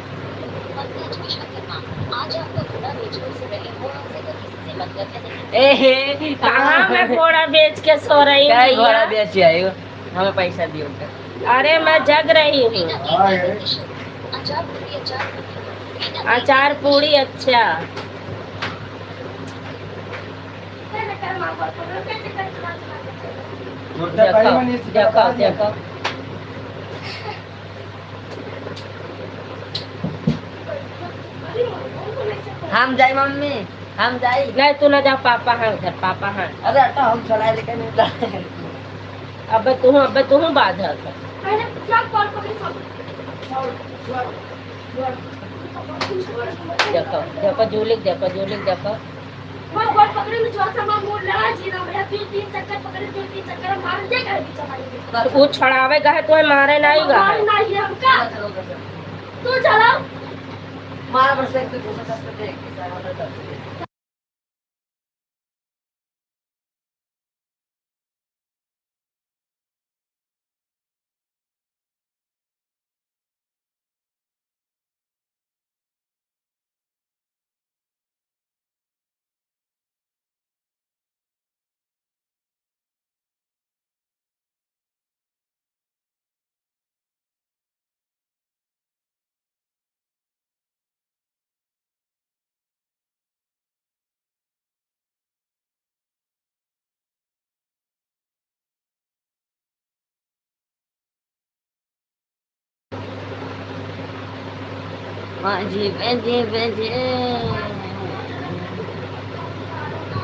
पंकज विश्वकर्मा, आज आप तो घोड़ा बेचकर सो रहे हो, आपसे तो किसी से मतलब है नहीं। कहाँ मैं घोड़ा बेच के सो रही हूँ क्या घोड़ा भैया? बेच आई हो? हमें पैसा दियो क्या? अरे मैं जग रही हूँ। रीना की आदत है शुभ। अचार पूरी अचार पूरी। रीना की अचार आदत है पूरी अच्छा। देखो देखो देखो, हम जाए मम्मी, हम जाए। नहीं तू ना जा, पापा हैं उधर, पापा हैं। अरे हटो, हम चलाए लेकिन नहीं जाए। अब तू बाधक है। देखो देखो जूलिक, देखो जूलिक, देखो वो छड़ावे गए तो मारे नहीं गए। तू चला मार बस एक दूसरा रास्ते पे एक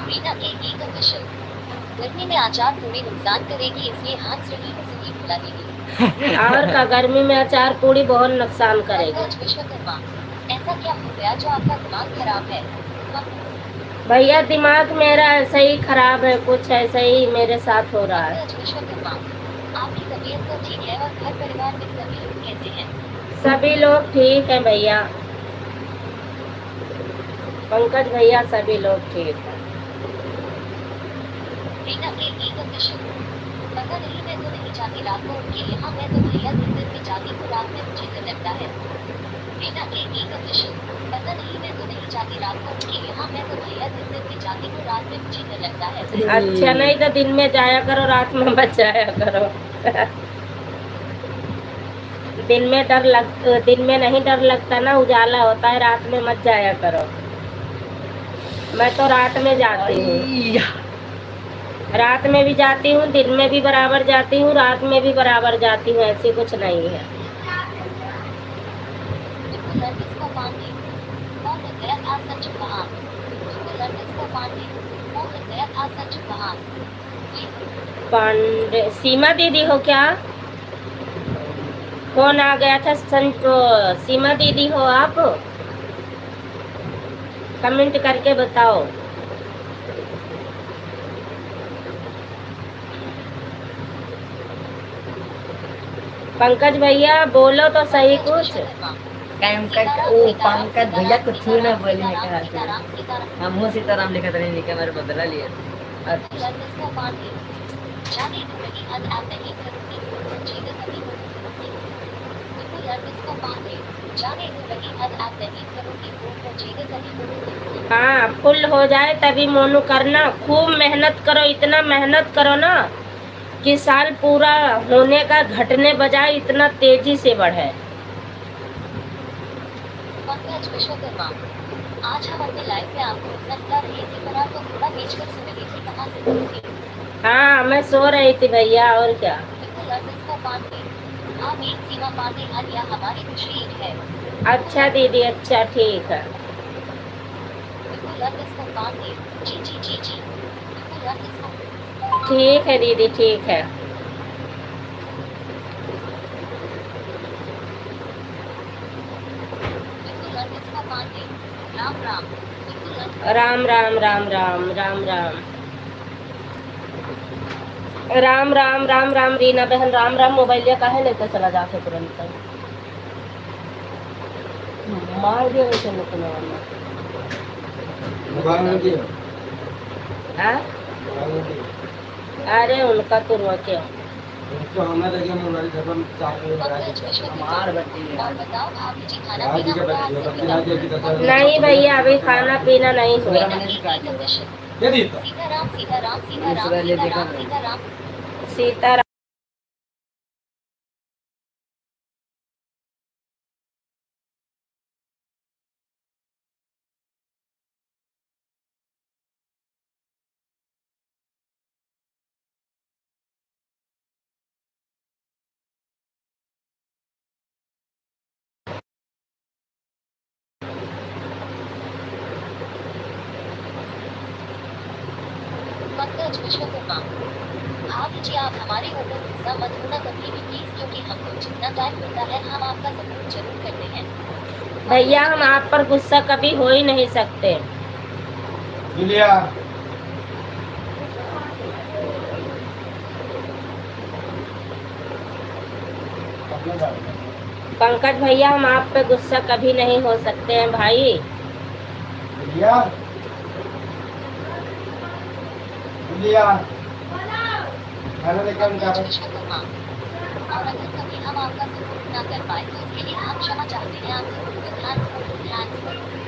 रीना के एक ऑफिशियल। गर्मी में अचार पूरी नुकसान करेगी, इसलिए हंस रही है, सही बुला देगी। और का गर्मी में अचार पूरी बहुत नुकसान करेगी। पंकज विश्वकर्मा, ऐसा क्या हो गया जो आपका दिमाग खराब है? भैया दिमाग मेरा ऐसे ही खराब है, कुछ ऐसे ही मेरे साथ हो रहा है। पंकज विश्वकर्मा, आपकी तबीयत तो ठीक है और घर परिवार में सभी लोग कैसे हैं? सभी लोग ठीक हैं भैया, पंकज भैया सभी लोग ठीक हैं। रीना के एक ऑफिशियल, पता नहीं मैं तो नहीं जाती रात को उनके यहाँ, मैं तो भैया दिन दिन में जाती हूँ, रात में मुझे डर लगता है। रीना के एक ऑफिशियल, पता नहीं मैं तो नहीं जाती रात को उनके यहाँ, मैं तो भैया दिन दिन में जाती हूँ, रात में मुझे डर लगता है। अच्छा, नहीं तो दिन में जाया करो, रात में मत जाया करो। दिन में नहीं डर लगता ना, उजाला होता है, रात में मत जाया करो। मैं तो रात में जाती हूँ, रात में भी जाती हूँ, दिन में भी बराबर जाती हूँ, रात में भी बराबर जाती हूँ, ऐसी कुछ नहीं है। बिल्कुल नरगिस को पांडे, फोन लग गया था संजू कहा। बिल्कुल नरगिस को पांडे, फोन लग गया था संजू कहा। पांडे सीमा दीदी हो क्या? फोन आ गया था सीमा दीदी हो आप? कमेंट करके बताओ। पंकज भैया बोलो तो सही कुछ। टाइम का वो पंकज भैया कुछ ना बोलने का, हम सीताराम लिखा था, नहीं मेरे बदला लिया। अच्छा, जाने दो लगी हद आप नहीं करूंगी, मुझे कभी बिल्कुल नरगिस को पांडे, जाने दो लगी हद आप नहीं करूंगी, मुझे कभी। हाँ, फुल हो जाए तभी मोनू करना, खूब मेहनत करो, इतना मेहनत करो ना कि साल पूरा होने का घटने बजाय इतना तेजी से बढ़े। पंकज विश्वकर्मा, आज हम अपने लाइफ में आपको इतना बुला रहे थे, पर आपको थोड़ा बेचकर सुन रही थी, कहाँ से बोलती? हाँ, मैं सो रही थी भैया, और क्या। बिल्कुल नरगिस को पांडे, आप एक सीमा पांडे हर या हमारी दूसरी ईद है। अच्छा दीदी, अच्छा ठीक है। बिल्कुल नरगिस को पांडे, जी जी जी जी। बिल्कुल नरगिस को, ठीक है दीदी, ठीक है। बिल्कुल नरगिस को पांडे, राम राम। बिल्कुल नरगिस, राम राम राम राम राम राम राम राम राम राम। रीना बहन राम राम। मोबाइल काहे लेकर चला जाके तुरंत मार दिया उसे लुकने वाला। हाँ? अरे उनका तो रोके पंकज विश्वकर्मा, मार बच्ची और बताओ भाभी जी खाना पीना हुआ आपसे? नहीं भैया, अभी खाना पीना नहीं हुआ। रीना के एक ऑफिशियल, सीताराम सीताराम सीताराम सीताराम सीताराम। सीताराम। पंकज विश्वकर्मा, भाभी जी आप हमारे ऊपर गुस्सा मत होना कभी भी प्लीज, क्योंकि हमको जितना टाइम मिलता है हम आपका सपोर्ट जरूर करते हैं। भैया हम आप पर गुस्सा कभी हो ही नहीं सकते। जुलिया, पंकज भैया हम आप पे गुस्सा कभी नहीं हो सकते हैं भाई। जुलिया, जुलिया, खाना लेकर उनका पंकज विश्वकर्मा, और अगर कभी हम आपका सपोर्ट ना कर पाए तो उसके लिए हम क्षमा चाहते हैं आपसे। ध्यान।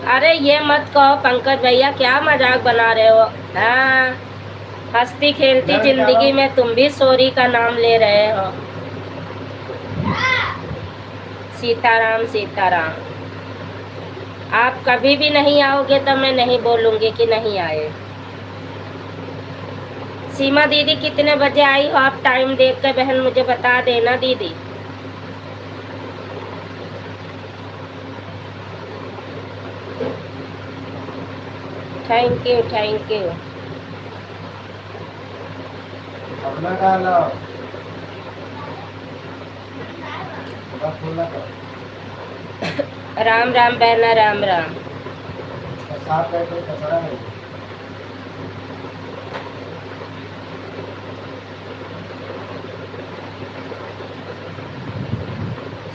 अरे ये मत कहो पंकज भैया, क्या मजाक बना रहे हो? हाँ, हंसती खेलती जिंदगी में तुम भी सॉरी का नाम ले रहे हो। सीताराम सीताराम। आप कभी भी नहीं आओगे तो मैं नहीं बोलूंगी कि नहीं आए। सीमा दीदी कितने बजे आई हो आप? टाइम देख कर बहन मुझे बता देना दीदी। Thank you thank you. अपना डालो, खुला करो, राम राम बहना, राम राम। साफ करके कचरा नहीं।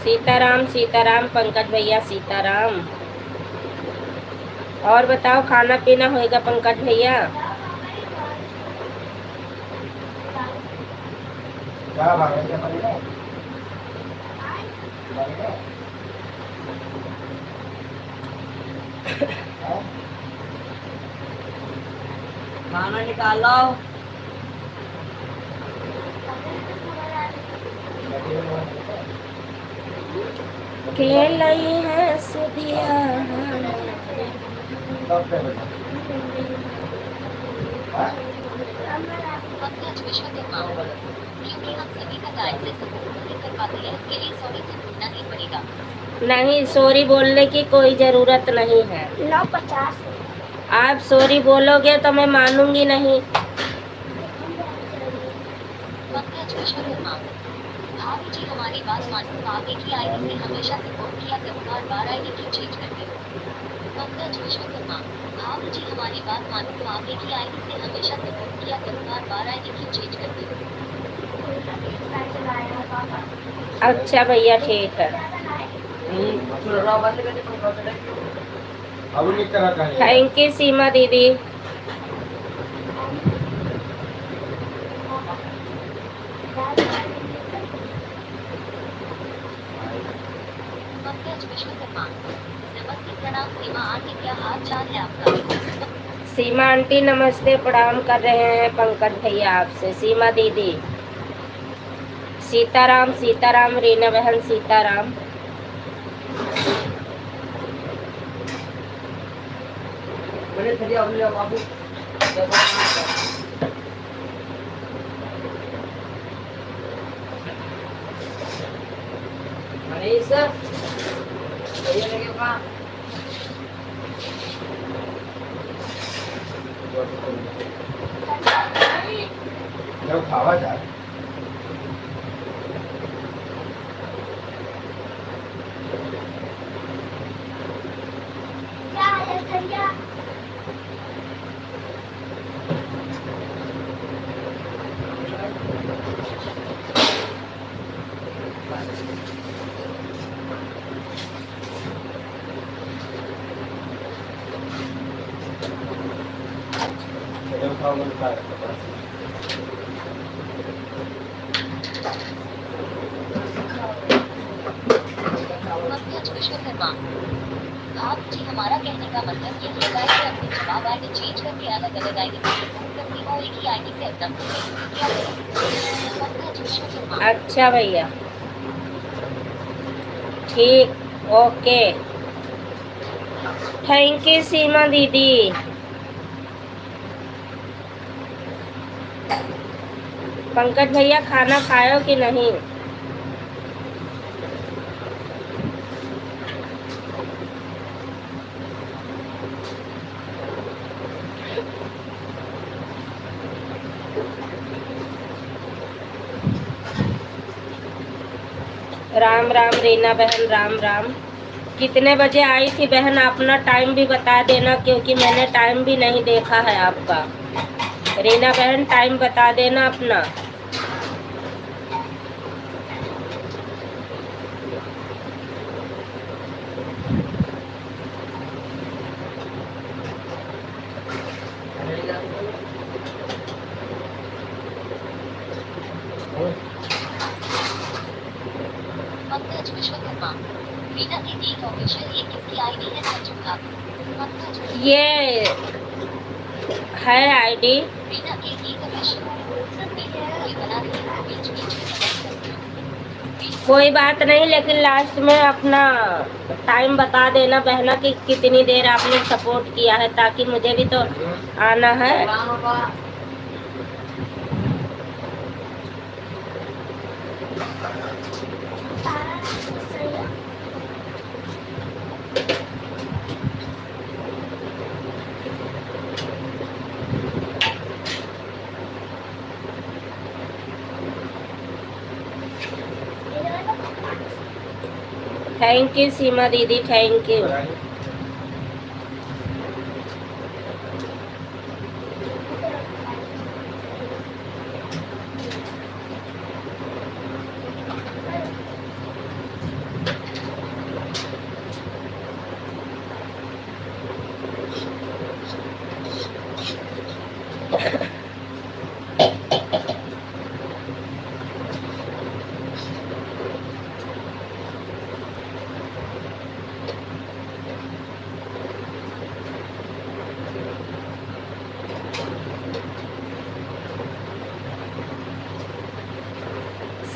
सीताराम सीताराम पंकज भैया सीताराम। और बताओ खाना पीना होएगा पंकज भैया? क्या भाग है क्या बनेगा? बनेगा? हाँ? खाना निकालो। खेल रही है सुधिया। कब पे बना? हाँ? पंकज विश्वकर्मा, क्योंकि हम सभी का टाइम से सपोर्ट नहीं कर पाते हैं, इसके लिए सॉरी तो बोलना ही पड़ेगा। नहीं, सॉरी बोलने की कोई ज़रूरत नहीं है। 9:50। आप सॉरी बोलोगे तो मैं मानूंगी नहीं। पंकज विश्वकर्मा, भाभी जी हमारी बात मानो तो आगे की आईडी से हमेशा सपोर्ट किया करो, बार बार आईडी क्यों चेंज करते हो? पंकज विश्वकर्मा, भाभी जी हमारी बात मानो तो आगे की आईडी से हमेशा सपोर्ट किया करो, बार बार आईडी क्यों चेंज करते हो? अच्छा भैया ठीक है। बंद कर दे। अब नहीं करा कहीं। थैंक यू सीमा दीदी। पंकज विश्वकर्मा, नमस्ते प्रणाम सीमा आंटी, क्या हाल चाल है आपका? सीमा आंटी नमस्ते प्रणाम कर रहे हैं पंकज भैया आपसे। सीमा दीदी सीताराम सीताराम। रीना बहन सीताराम। बोले थरी अब ले बाबू। मनीष ये लगे का जब खावा जाए क्या है भैया? जब खाओ मिलता है तो बस। पंकज विश्वकर्मा, भाभी जी हमारा कहने का मतलब ये है कि अपनी जवाब आईडी चेंज करके अलग अलग आईडी से सपोर्ट करती हो, एक ही आईडी से अपना क्या करें? पंकज विश्वकर्मा, अच्छा भैया ठीक ओके। थैंक यू सीमा दीदी। पंकज भैया खाना खाओ कि नहीं? राम राम रीना बहन राम राम। कितने बजे आई थी बहन? अपना टाइम भी बता देना क्योंकि मैंने टाइम भी नहीं देखा है आपका। रीना बहन टाइम बता देना अपना। पंकज विश्वकर्मा, रीना की गीत ऑफिशियल ये किसकी आईडी है सचिन का? पंकज ये है आईडी। रीना की गीत ऑफिशियल ये बना रही है, बीच बीच में मदद करती हूँ। कोई बात नहीं, लेकिन लास्ट में अपना टाइम बता देना बहना कि कितनी देर आपने सपोर्ट किया है, ताकि मुझे भी तो आना है। थैंक यू सीमा दीदी थैंक यू।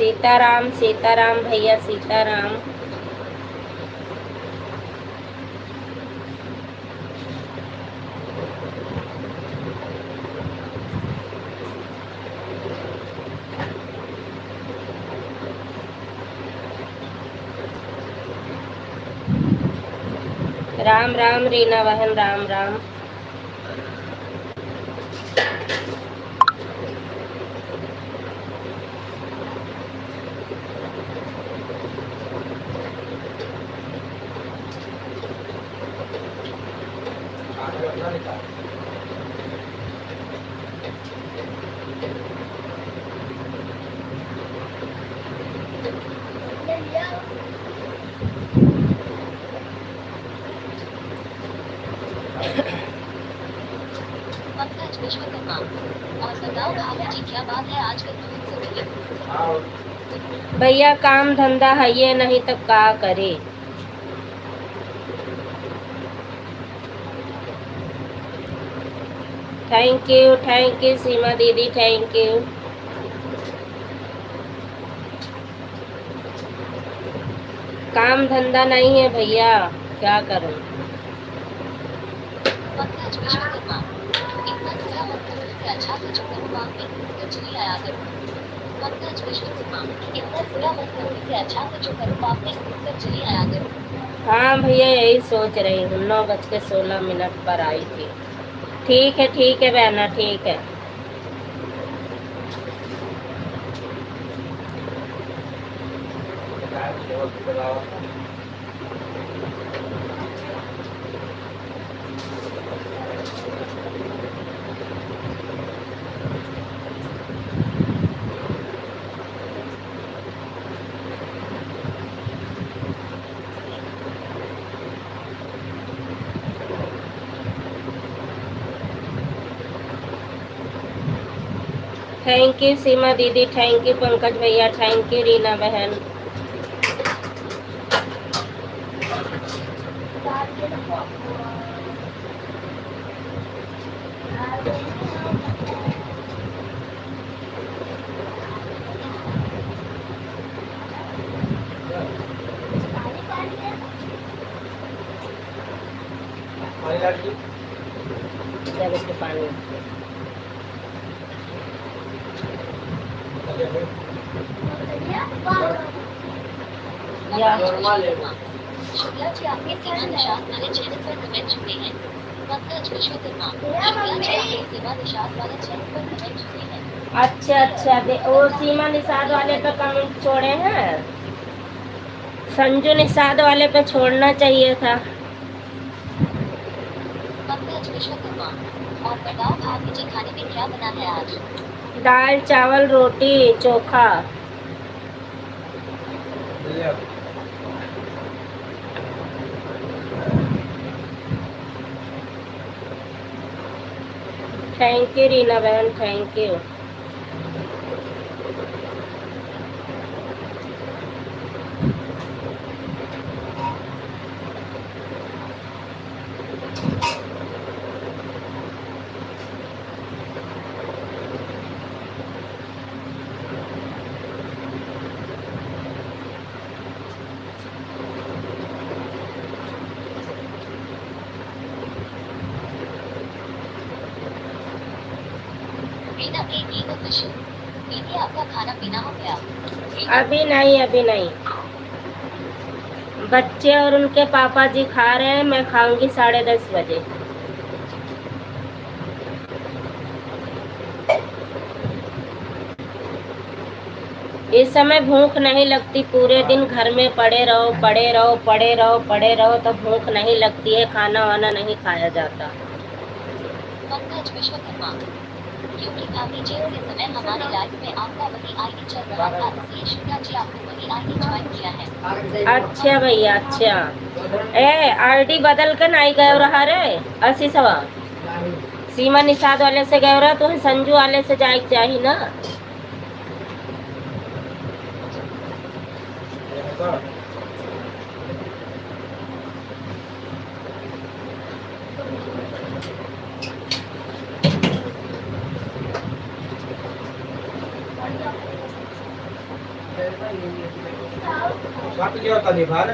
सीताराम सीताराम भैया सीताराम। राम राम रीना बहन राम राम। आगे अपना निकाल। पंकज विश्वकर्मा। और बताओ भाभी जी क्या बात है आजकल तुम इनसे मिली? हाँ भैया काम धंधा है ये नहीं तो का करे। थैंक यू सीमा दीदी थैंक यू। काम धंधा नहीं है भैया क्या करूं। पंकज विश्वकर्मा। इतना सजा मत करो इससे अच्छा तो जो करो वहाँ पे तो चली आया करो। पंकज विश्वकर्मा। इतना सजा मत करो इससे अच्छा तो जो करो वहाँ पे तो चली आया करो। हाँ भैया यही सोच रही हूँ 9:16 पर आई थी। ठीक है बहना ठीक है। थैंक यू सीमा दीदी थैंक यू पंकज भैया थैंक यू रीना बहन। पानी डाल दी। जब इसके पानी या नॉर्मल है वो। शुक्ला जी आपके सीमा निशात वाले चैनल पर कमेंट छुपे हैं। पंकज विश्वकर्मा। शुक्ला जी आपके सीमा निशात वाले चैनल पर कमेंट छुपे हैं। अच्छा वो सीमा निषाद वाले पे कमेंट छोड़े हैं। संजू निषाद वाले पे छोड़ना चाहिए था। पंकज विश्वकर्मा। और बताओ भाभी जी खाने में क्या बना है आज? दाल चावल रोटी चोखा। ले आओ। थैंक यू रीना बहन थैंक यू। रीना एक ऑफिशियल। दीदी आपका खाना पीना हो गया? अभी नहीं बच्चे और उनके पापा जी खा रहे हैं मैं खाऊंगी 10:30 बजे। इस समय भूख नहीं लगती पूरे दिन घर में पड़े रहो तो भूख नहीं लगती है खाना वाना नहीं खाया जाता। पंकज विश्वकर्मा। क्योंकि भाभी जी से समय हमारी लाइफ में आपका वही आईडी चल रहा था इसलिए शुक्ला जी आपको वही आईडी ज्वाइन किया है। अच्छा भैया अच्छा ए आईडी बदल के नहीं गए रहा रे 80 सवा सीमा निषाद वाले से गए रहा तो संजू वाले से जाए चाहिए ना। क्या होता नहीं बाहर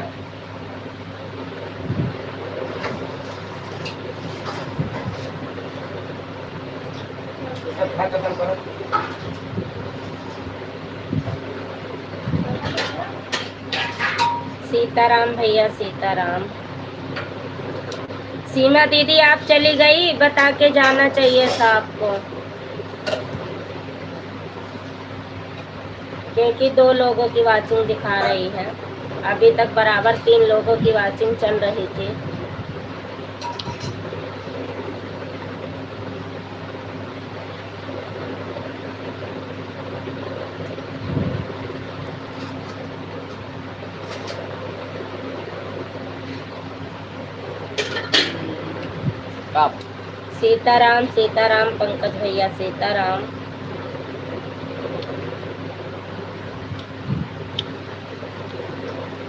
खा खत्म करो सीताराम भैया सीताराम। सीमा दीदी आप चली गई, बता के जाना चाहिए था आपको, क्योंकि 2 लोगों की वाचिंग दिखा रही है। अभी तक बराबर 3 लोगों की वाचिंग चल रही थी। कब सीताराम सीताराम पंकज भैया सीताराम।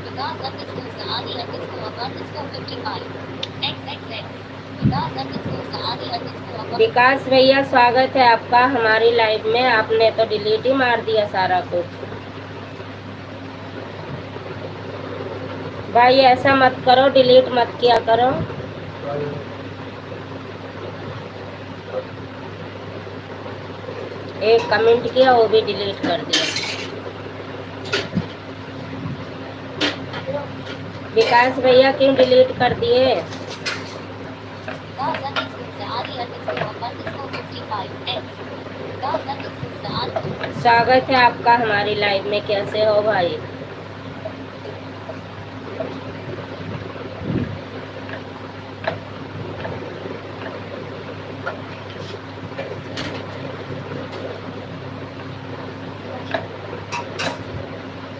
विकास अंडरस्कोर सहानी अंडरस्कोर 55 XXX विकास अंडरस्कोर सहानी अंडरस्कोर विकास भैया स्वागत है आपका हमारी लाइव में। आपने तो डिलीट ही मार दिया सारा कुछ। भाई ऐसा मत करो, डिलीट मत किया करो। एक कमेंट किया वो भी डिलीट कर दिया। विकास भैया क्यों डिलीट कर दिए? विकास अंडरस्कोर सहानी अंडरस्कोर 55X विकास अंडरस्कोर सहानी स्वागत है आपका हमारी लाइव में। कैसे हो भाई?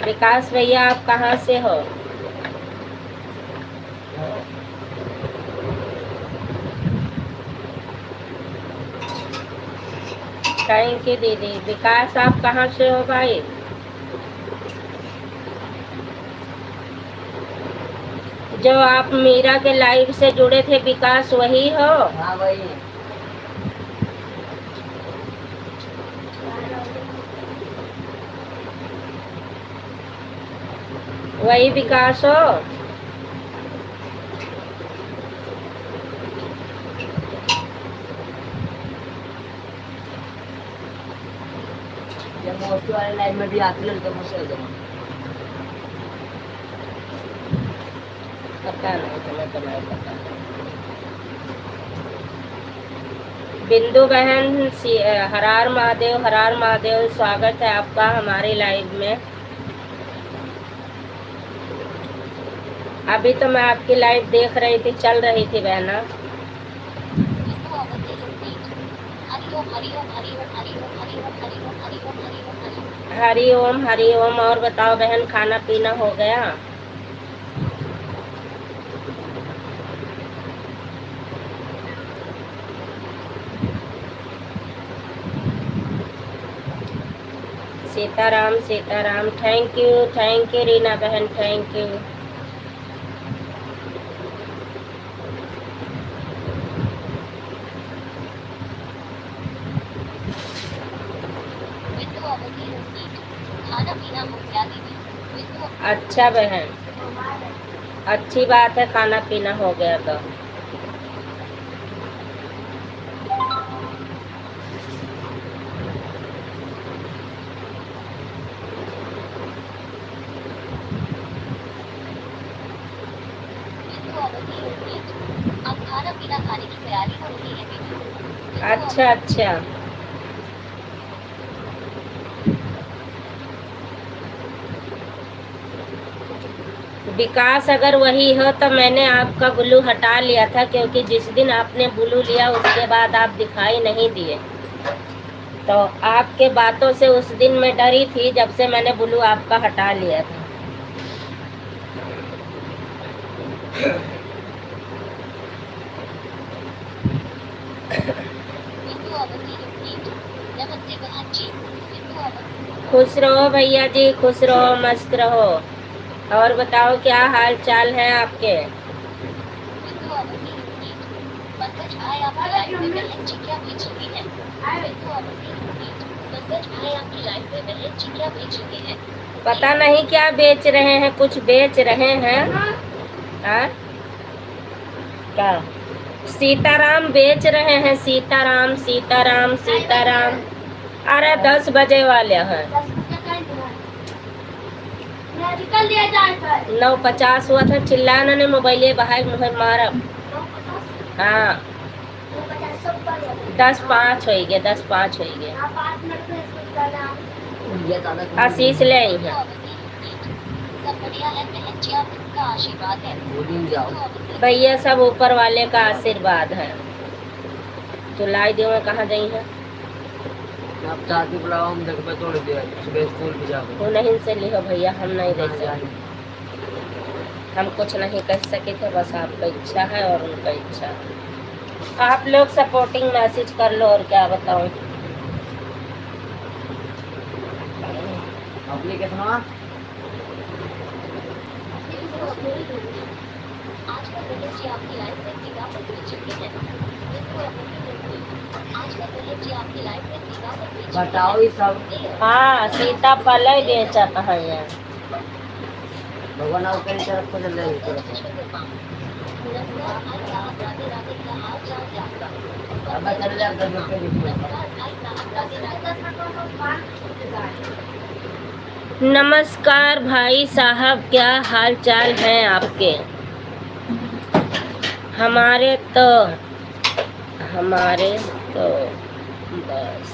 विकास भैया आप कहाँ से हो? थैंक यू दीदी। विकास आप कहाँ से हो भाई? जो आप मीरा के लाइव से जुड़े थे विकास वही हो? हाँ वही वही विकास हो? ये मोस्टली वाले लाइव में भी आते लड़के मुझसे पता नहीं, तुम्हें तो नहीं पता। बिंदु बहन हरार महादेव स्वागत है आपका हमारी लाइव में। अभी तो मैं आपकी लाइव देख रही थी, चल रही थी बहना। हिंदू अवधि रिपीट हरिओम हरिओम हरिओम हरिओम हरिओम हरिओम हरिओम हरिओम हरिओम हरि ओम। और बताओ बहन, खाना पीना हो गया? सीताराम सीताराम। थैंक यू रीना बहन, थैंक यू। हिंदू अवधि रिपीट खाना पीना हो गया दीदी हिंदू अच्छा बहन, अच्छी बात है, खाना पीना हो गया तो। हिंदू अवधि रिपीट अब खाना पीना खाने की तैयारी हो रही है दीदी अच्छा अच्छा। विकास अगर वही हो तो मैंने आपका ब्लू हटा लिया था, क्योंकि जिस दिन आपने ब्लू लिया उसके बाद आप दिखाई नहीं दिए। तो आपके बातों से उस दिन मैं डरी थी, जब से मैंने ब्लू आपका हटा लिया था। हिंदू अवधि रिपीट नमस्ते बहन जी हिंदू अवधि खुश रहो भैया जी, खुश रहो, मस्त रहो। और बताओ क्या हाल चाल है आपके? हिंदू अवधि रिपीट पंकज भाई आपकी लाइफ में बहन जी क्या भेज रही है हिंदू अवधि रिपीट पंकज भाई आपकी लाइफ में बहन जी क्या भेज रही है पता नहीं क्या बेच रहे हैं, कुछ बेच रहे हैं। हाँ क्या? सीताराम बेच रहे हैं, सीताराम सीताराम सीताराम। अरे 10 बजे वाले हैं। 9:50 हुआ था, चिल्लाना नहीं, मोबाइले बाहर मुझे मारा। हाँ 10:05 हो गया, 10:05 हो गया। आशीष ले आई है। सब बढ़िया है बहन जी, आपका आशीर्वाद है। भैया सब ऊपर वाले का आशीर्वाद है। तो लाई दियो में कहाँ गई है? आप चाहती बुलाओ, हम जगह पे तोड़ दिया, सुबह स्कूल भी जाओ। वो नहीं से लिहो भैया, हम नहीं दे सकते, हम कुछ नहीं कह सके थे, बस आपका इच्छा है और उनका इच्छा है। आप लोग सपोर्टिंग मैसेज कर लो, और क्या बताऊं। एप्लीकेशन आज का बहन जी आपकी लाइफ में सीधा पर बेच चुकी है। आज का बहन जी आपकी लाइफ में सीधा पर बेच चुकी है। बताओ ये सब। हाँ सीता पहले बेचा कहाँ है। भगवान आपके तरफ को चल रही है। नमस्कार भाई साहब, राधे राधे, क्या हाल चाल है आपका? अब चल जा कर के नमस्कार भाई साहब, राधे राधे। नमस्कार भाई साहब, क्या हाल चाल है आपके? हमारे तो बस,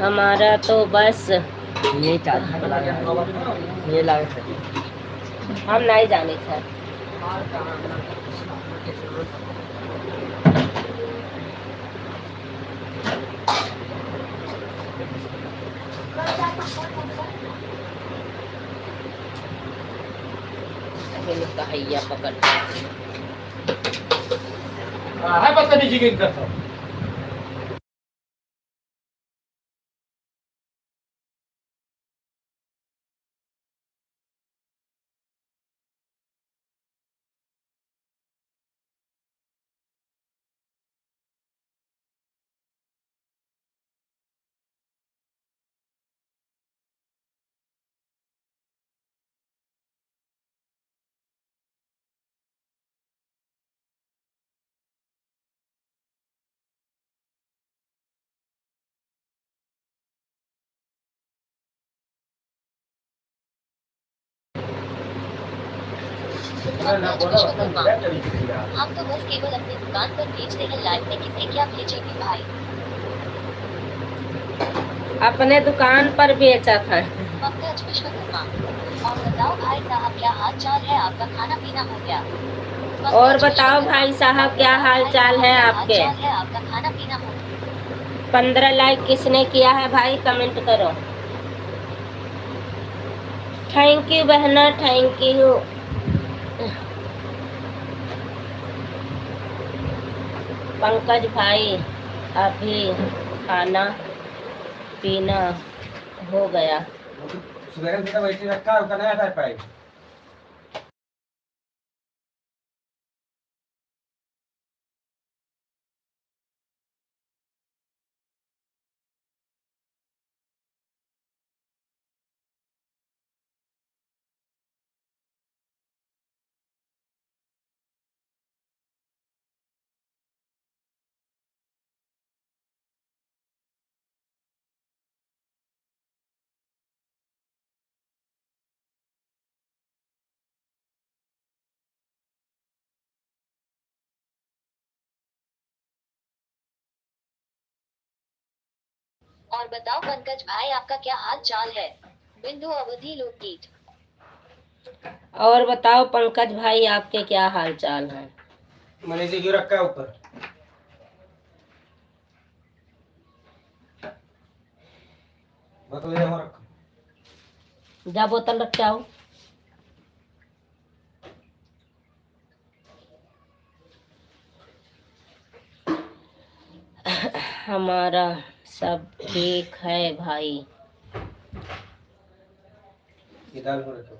हमारा तो बस ये चाहता ये लागत है। हम नहीं जाने थे। कहिया पकड़ है बदतमीजी की करता हूँ। हम तो बस केवल अपनी दुकान पर बेचते हैं, लाइफ में किसे क्या भेजेंगे भाई? अपने दुकान पर बेचा था। पंकज विश्वकर्मा। और बताओ भाई साहब, क्या हाल चाल है आपका? खाना पीना हो गया? और बताओ भाई साहब, क्या हाल चाल है आपके? आपका खाना पीना हो गया? 15 लाइक किसने किया है भाई, कमेंट करो। थैंक यू बहना, थैंक यू। पंकज भाई अभी खाना पीना हो गया। सुबह का बैठी रखा उसका नया टाइप है। और बताओ पंकज भाई, आपका क्या हाल चाल है? बिंदु अवधि लोकगीत। और बताओ पंकज भाई, आपके क्या हाल चाल है? मैंने से क्यों रखा है ऊपर? बोतल यहाँ रखो। जा बोतल रख के आओ। हमारा सब ठीक है भाई। दाल हो रखो।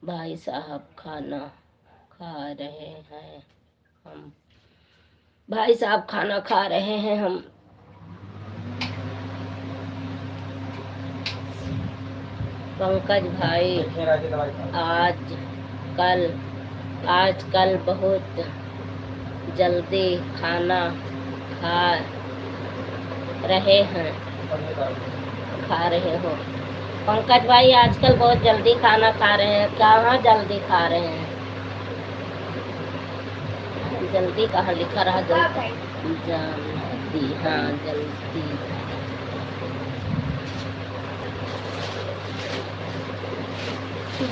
भाई साहब खाना खा रहे हैं हम। भाई साहब खाना खा रहे हैं हम। पंकज भाई देखिए राजे दवाई खाओ। आजकल बहुत जल्दी खाना खा रहे हैं खा रहे हो। पंकज भाई आजकल बहुत जल्दी खाना खा रहे हैं। कहाँ जल्दी खा रहे हैं? जल्दी कहाँ लिखा रहा? जल्दी, हाँ जल्दी।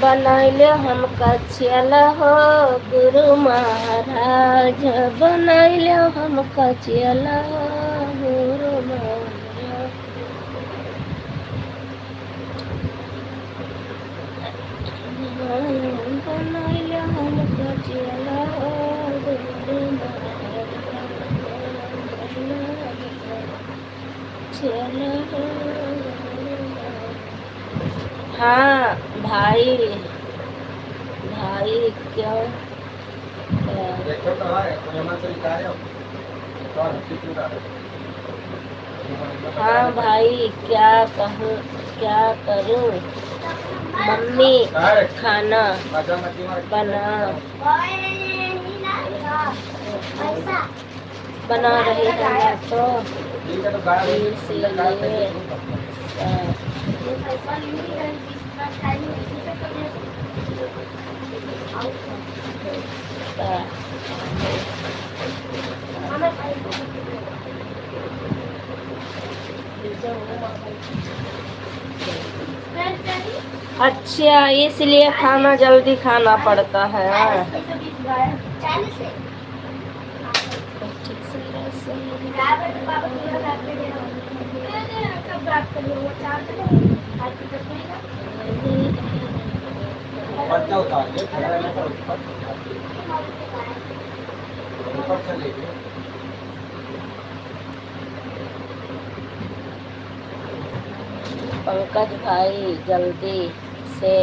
बनैले हमका चल हो गुरु महाराज, बनैले हमका चल हो गुरु महाराज। बनैले हमका चल हो गुरु महाराज, चल हो। हाँ भाई क्यों देखो तो है कोई मन से निकाले हो और कितनी का हाँ भाई क्या कहूँ क्या करूँ? मम्मी खाना मजा मत मार बना रही है तो ठीक है तो गाड़ी इसीलिए अच्छा इसलिए खाना जल्दी खाना पड़ता है। बच्चा उतार ले खड़ा रहने पर ऊपर चले गए। पंकज भाई जल्दी से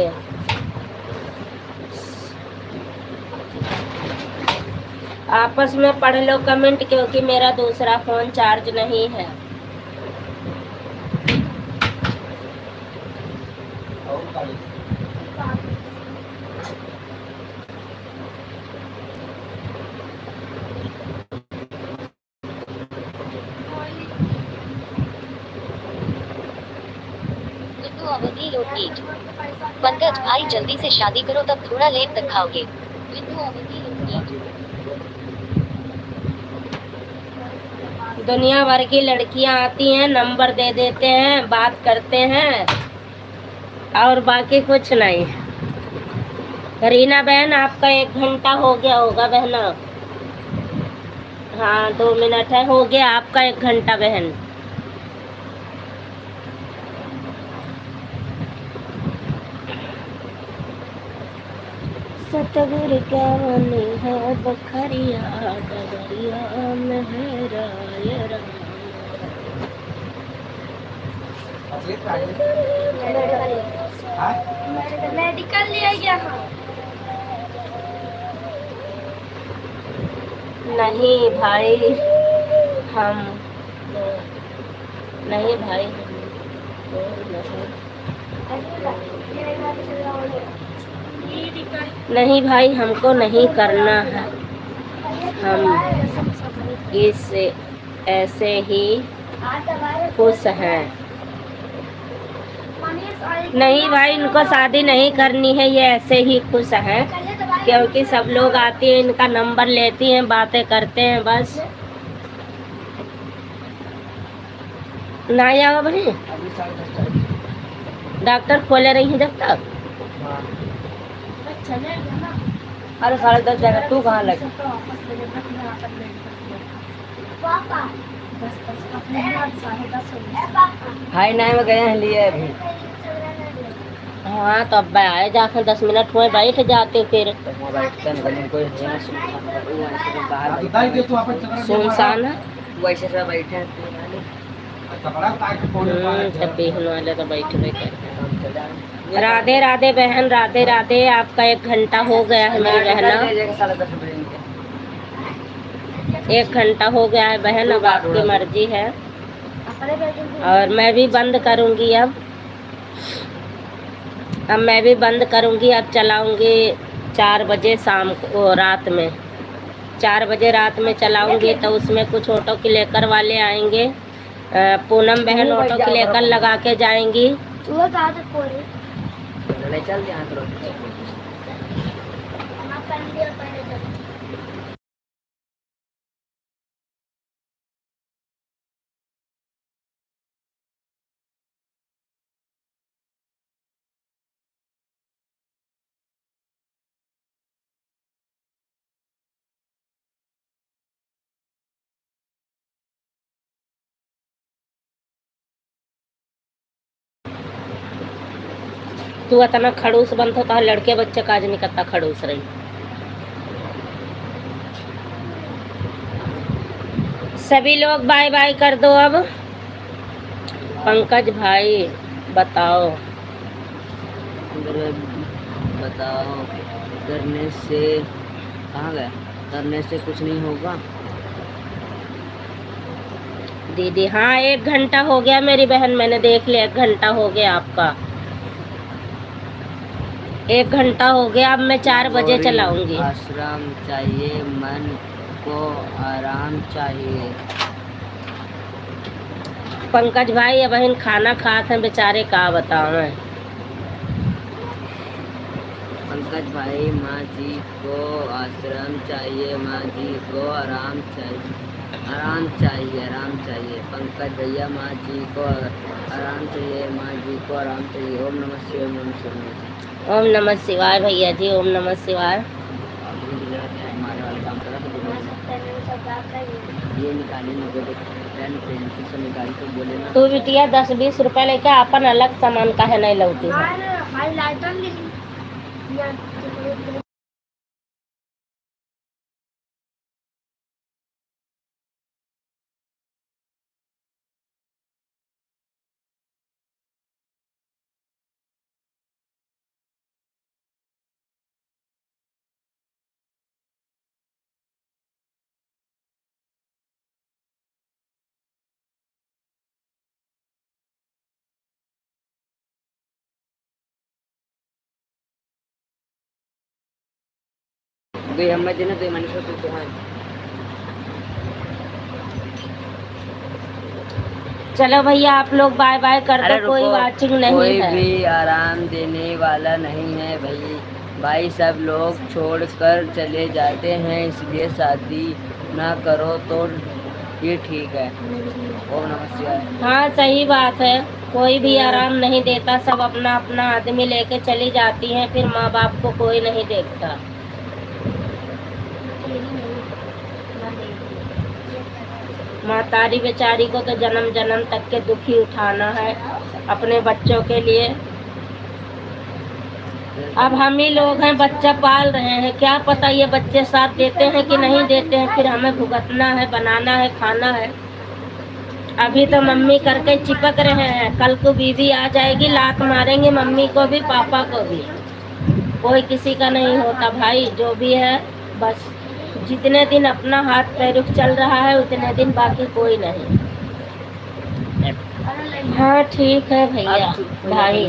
आपस में पढ़ लो कमेंट, क्योंकि मेरा दूसरा फोन चार्ज नहीं है। लिट्टू अवधि लोटगीट। पंकज भाई जल्दी से शादी करो तब थोड़ा लेट तक खाओगे। लिट्टू अवधि लोटगीट। दुनिया भर की लड़कियां आती हैं, नंबर दे देते हैं, बात करते हैं और बाकी कुछ नहीं। रीना बहन आपका 1 घंटा हो गया होगा बहना। हाँ 2 मिनट है, हो गया आपका 1 घंटा बहन। सतगुरु क्या बनी है बखरिया डगरिया मेहराय राम। मेडिकल ले गया। नहीं भाई हम नहीं भाई नहीं भाई हमको नहीं करना है। हम इस ऐसे ही खुश हैं। नहीं भाई इनको शादी नहीं करनी है, ये ऐसे ही खुश हैं क्योंकि सब लोग आती हैं, इनका नंबर लेती हैं, बातें करते हैं बस। ना आओ भाई डॉक्टर खोले रही है जब तक। अरे 10:30 जाएगा, तू कहाँ लगे? हाई नाई में गए हैं लिए अभी। हाँ तो अब आए जाकर 10 मिनट हुए बैठ जाते फिर। सुनसान है वैसे सब बैठे हैं। तब बहन वाले तो बैठे करते। राधे राधे बहन, राधे राधे। आपका 1 घंटा हो गया है मेरी बहना, 1 घंटा हो गया है बहन। अब आपकी मर्जी है और मैं भी बंद करूंगी अब। अब मैं भी बंद करूँगी, अब चलाऊँगी 4 बजे शाम को, रात में 4 बजे रात में चलाऊँगी। तो उसमें कुछ ऑटो के लेकर वाले आएंगे। पूनम बहन ऑटो के लेकर लगा के जाएंगी। वो कहाँ तक पहुंचे? चल यहाँ करो। हम पहले चलो। तू इतना खड़ूस बनत होता है, लड़के बच्चे काज नहीं करता खड़ूस रही। सभी लोग बाय बाय कर दो अब। पंकज भाई बताओ। बताओ करने से कहाँ गया? करने से कुछ नहीं होगा दीदी। हाँ 1 घंटा हो गया मेरी बहन, मैंने देख लिया 1 घंटा हो गया आपका। 1 घंटा हो गया। अब मैं 4 बजे चलाऊंगी। आराम चाहिए, मन को आराम चाहिए। पंकज भाई अब इन खाना खाते हैं बेचारे, का बताओ मैं। पंकज भाई माँ जी को आराम चाहिए, माँ जी को आराम चाहिए, आराम चाहिए, आराम चाहिए। पंकज भैया माँ जी को आराम चाहिए, माँ जी को आराम चाहिए। ओम नमः शिवाय, ओम नमः शिवाय। ओम नमः शिवाय भैया जी, ओम नमः शिवाय। ये निकाली मुझे पेन पेंसिल से निकाली तो बोले ना। तू बिटिया 10-20 रुपए लेके अपन अलग सामान का है नहीं लौटी है। हमारी लाइटों की गई हमें देना तो मैंने सोचा तो हाँ। चलो भैया आप लोग बाय बाय कर अरे दो, कोई रुको, वाचिंग नहीं कोई है। भी आराम देने वाला नहीं है भाई। भाई सब लोग छोड़कर चले जाते हैं, इसलिए शादी ना करो तो ये ठीक है। ओम नमः शिवाय। हाँ सही बात है, कोई भी आराम नहीं देता, सब अपना अपना आदमी लेके चली जाती हैं, फिर माँ बाप को कोई नहीं देखता। मातारी बेचारी को तो जन्म जन्म तक के दुख ही उठाना है अपने बच्चों के लिए। अब हम ही लोग हैं, बच्चा पाल रहे हैं, क्या पता ये बच्चे साथ देते हैं कि नहीं देते हैं, फिर हमें भुगतना है, बनाना है, खाना है। अभी तो मम्मी करके चिपक रहे हैं, कल को बीवी आ जाएगी, लात मारेंगे मम्मी को भी पापा को भी। कोई किसी का नहीं होता भाई, जो भी है बस जितने दिन अपना हाथ पैर चल रहा है उतने दिन, बाकी कोई नहीं। हाँ ठीक है भैया भाई।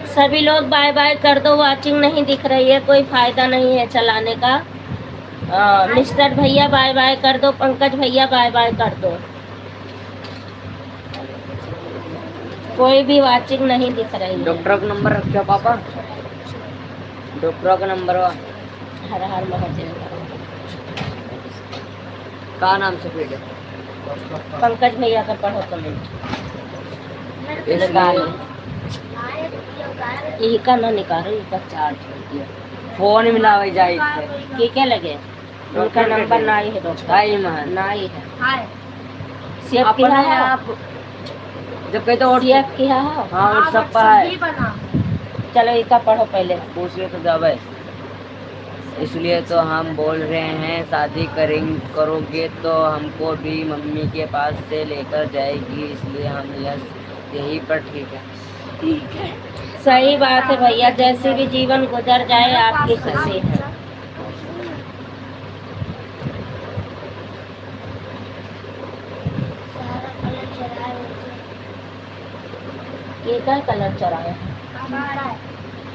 सभी लोग बाय बाय कर दो, वाचिंग नहीं दिख रही है, कोई फायदा नहीं है चलाने का। मिस्टर भैया बाय बाय कर दो, पंकज भैया बाय बाय कर दो, कोई भी वाचिंग नहीं दिख रही है। डॉक्टर का नंबर रखियो पापा, डॉक्टर का नंबर। हर हर महादेव। का नाम से पीड़े? पंकज भैया का पढ़ो कमेंट। यही का ना निकालो, इसका चार्ज कर दिया। फोन मिलावे जाए के क्या लगे, उनका नंबर ना ही है डॉक्टर, भाई मान ना ही है। हाय सेव किया है आप जब कहते और सेव किया है। हाँ व्हाट्सएप पर है। चलो इसका पढ़ो पहले। पूछ ले तो जावे। इसलिए तो हम बोल रहे हैं शादी करोगे तो हमको भी मम्मी के पास से लेकर जाएगी, इसलिए हम यही पर ठीक है। ठीक है सही बात है भैया, जैसे भी जीवन गुजर जाए आपकी खुशी है। ये क्या कलर चढ़ाया है? हमारा है।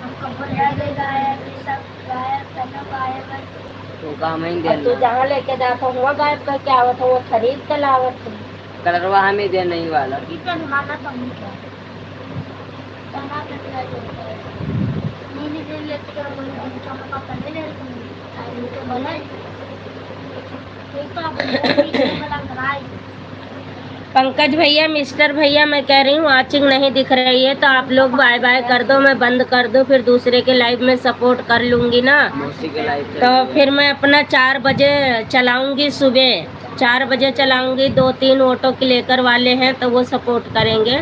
हमको बोला गया गायब, ये सब गायब करना गायब है। तो काम ही और तू देना जहाँ लेके जाता हुआ गायब करके आवत हो, वो खरीद के लावत हो। कलरवा हमें दे नहीं वाला कितना माना तो नहीं क्या तना कितना जोड़ता है नीली दिन लेते कर बोले इनका मका पहले ले आई तो बोला एक तो आप बोला कराई पंकज भैया, मिस्टर भैया, मैं कह रही हूँ वाचिंग नहीं दिख रही है तो आप लोग बाय बाय कर दो, मैं बंद कर दूँ, फिर दूसरे के लाइव में सपोर्ट कर लूँगी ना। मौसी के लाइव तो फिर मैं अपना 4 बजे चलाऊँगी, सुबह 4 बजे चलाऊँगी। 2-3 ऑटो के लेकर वाले हैं तो वो सपोर्ट करेंगे,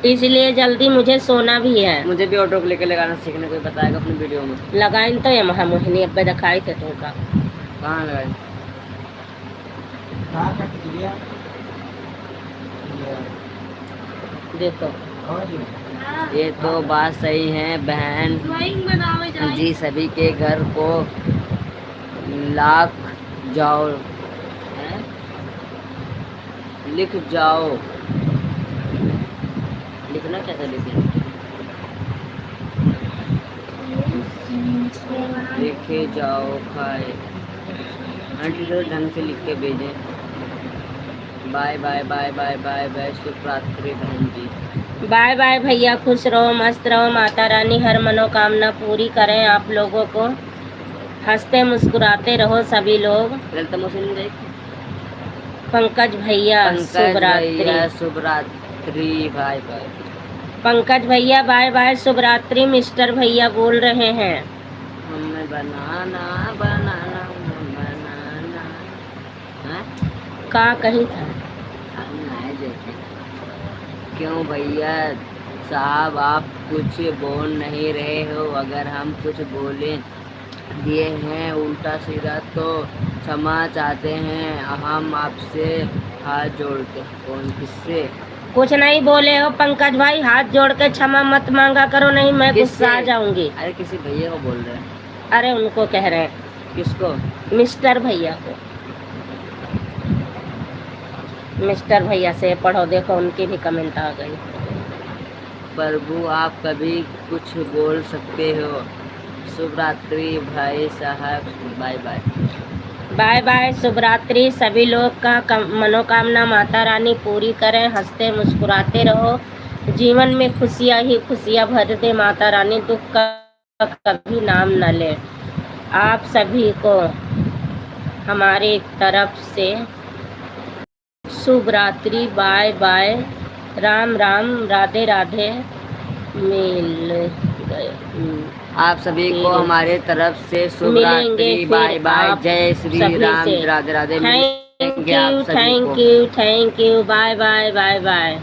इसलिए जल्दी मुझे सोना भी है। मुझे भी ऑटो को लेकर लगाना सीखने कोई बताएगा अपनी वीडियो में। लगाइन तो ये मोहिनी अब दिखाई थे तुमका। कहाँ लगाए? कहाँ का टिकलिया? देखो कहाँ जी? ये तो बात सही है बहन ड्राइंग बनावे जाए जी, सभी के घर को लाख जाओ हैं? लिख जाओ, लिखना कैसे लिखे? लिखे जाओ खाए। आंटी तो ढंग से लिख के भेजें। Bye bye bye bye bye bye, शुभ रात्रि बहन जी। बाय बाय भैया, खुश रहो, मस्त रहो, माता रानी हर मनोकामना पूरी करें आप लोगों को। हंसते मुस्कुराते रहो सभी लोग। ललिता मौसी ने देखी? पंकज भैया शुभ रात्रि। शुभ रात्रि बाय बाय। पंकज भैया बाय बाय, शुभ रात्रि। मिस्टर भैया बोल रहे हैं हमें बनाना बनाना बनाना हैं? का कहीं था। हम नहीं देखे। क्यों भैया साहब आप कुछ बोल नहीं रहे हो? अगर हम कुछ बोले दिए हैं उल्टा सीधा तो क्षमा चाहते हैं हम आपसे हाथ जोड़ते। कौन किससे? कुछ नहीं बोले हो पंकज भाई, हाथ जोड़ के क्षमा मत मांगा करो, नहीं मैं गुस्सा आ जाऊंगी। अरे किसी भैया को बोल रहे हैं। अरे उनको कह रहे हैं, किसको? मिस्टर भैया को। मिस्टर भैया से पढ़ो, देखो उनकी भी कमेंट आ गई। प्रभु आप कभी कुछ बोल सकते हो। शुभ रात्रि भाई साहब, बाय बाय। बाय बाय, शुभ रात्रि। सभी लोग का मनोकामना माता रानी पूरी करें, हंसते मुस्कुराते रहो, जीवन में खुशियाँ ही खुशियाँ भर दे माता रानी, दुख का कभी नाम न ले। आप सभी को हमारे तरफ से शुभ रात्रि, बाय बाय, राम राम, राधे राधे। मिल गए आप सभी को हमारे तरफ से शुभ मिलेंगे रात्रि, फिर बाय बाय, आप जय श्री सभी राम, से। राधे राधे। थैंक मिलेंगे आप यू, सभी को। Thank you, thank you, bye bye, bye bye.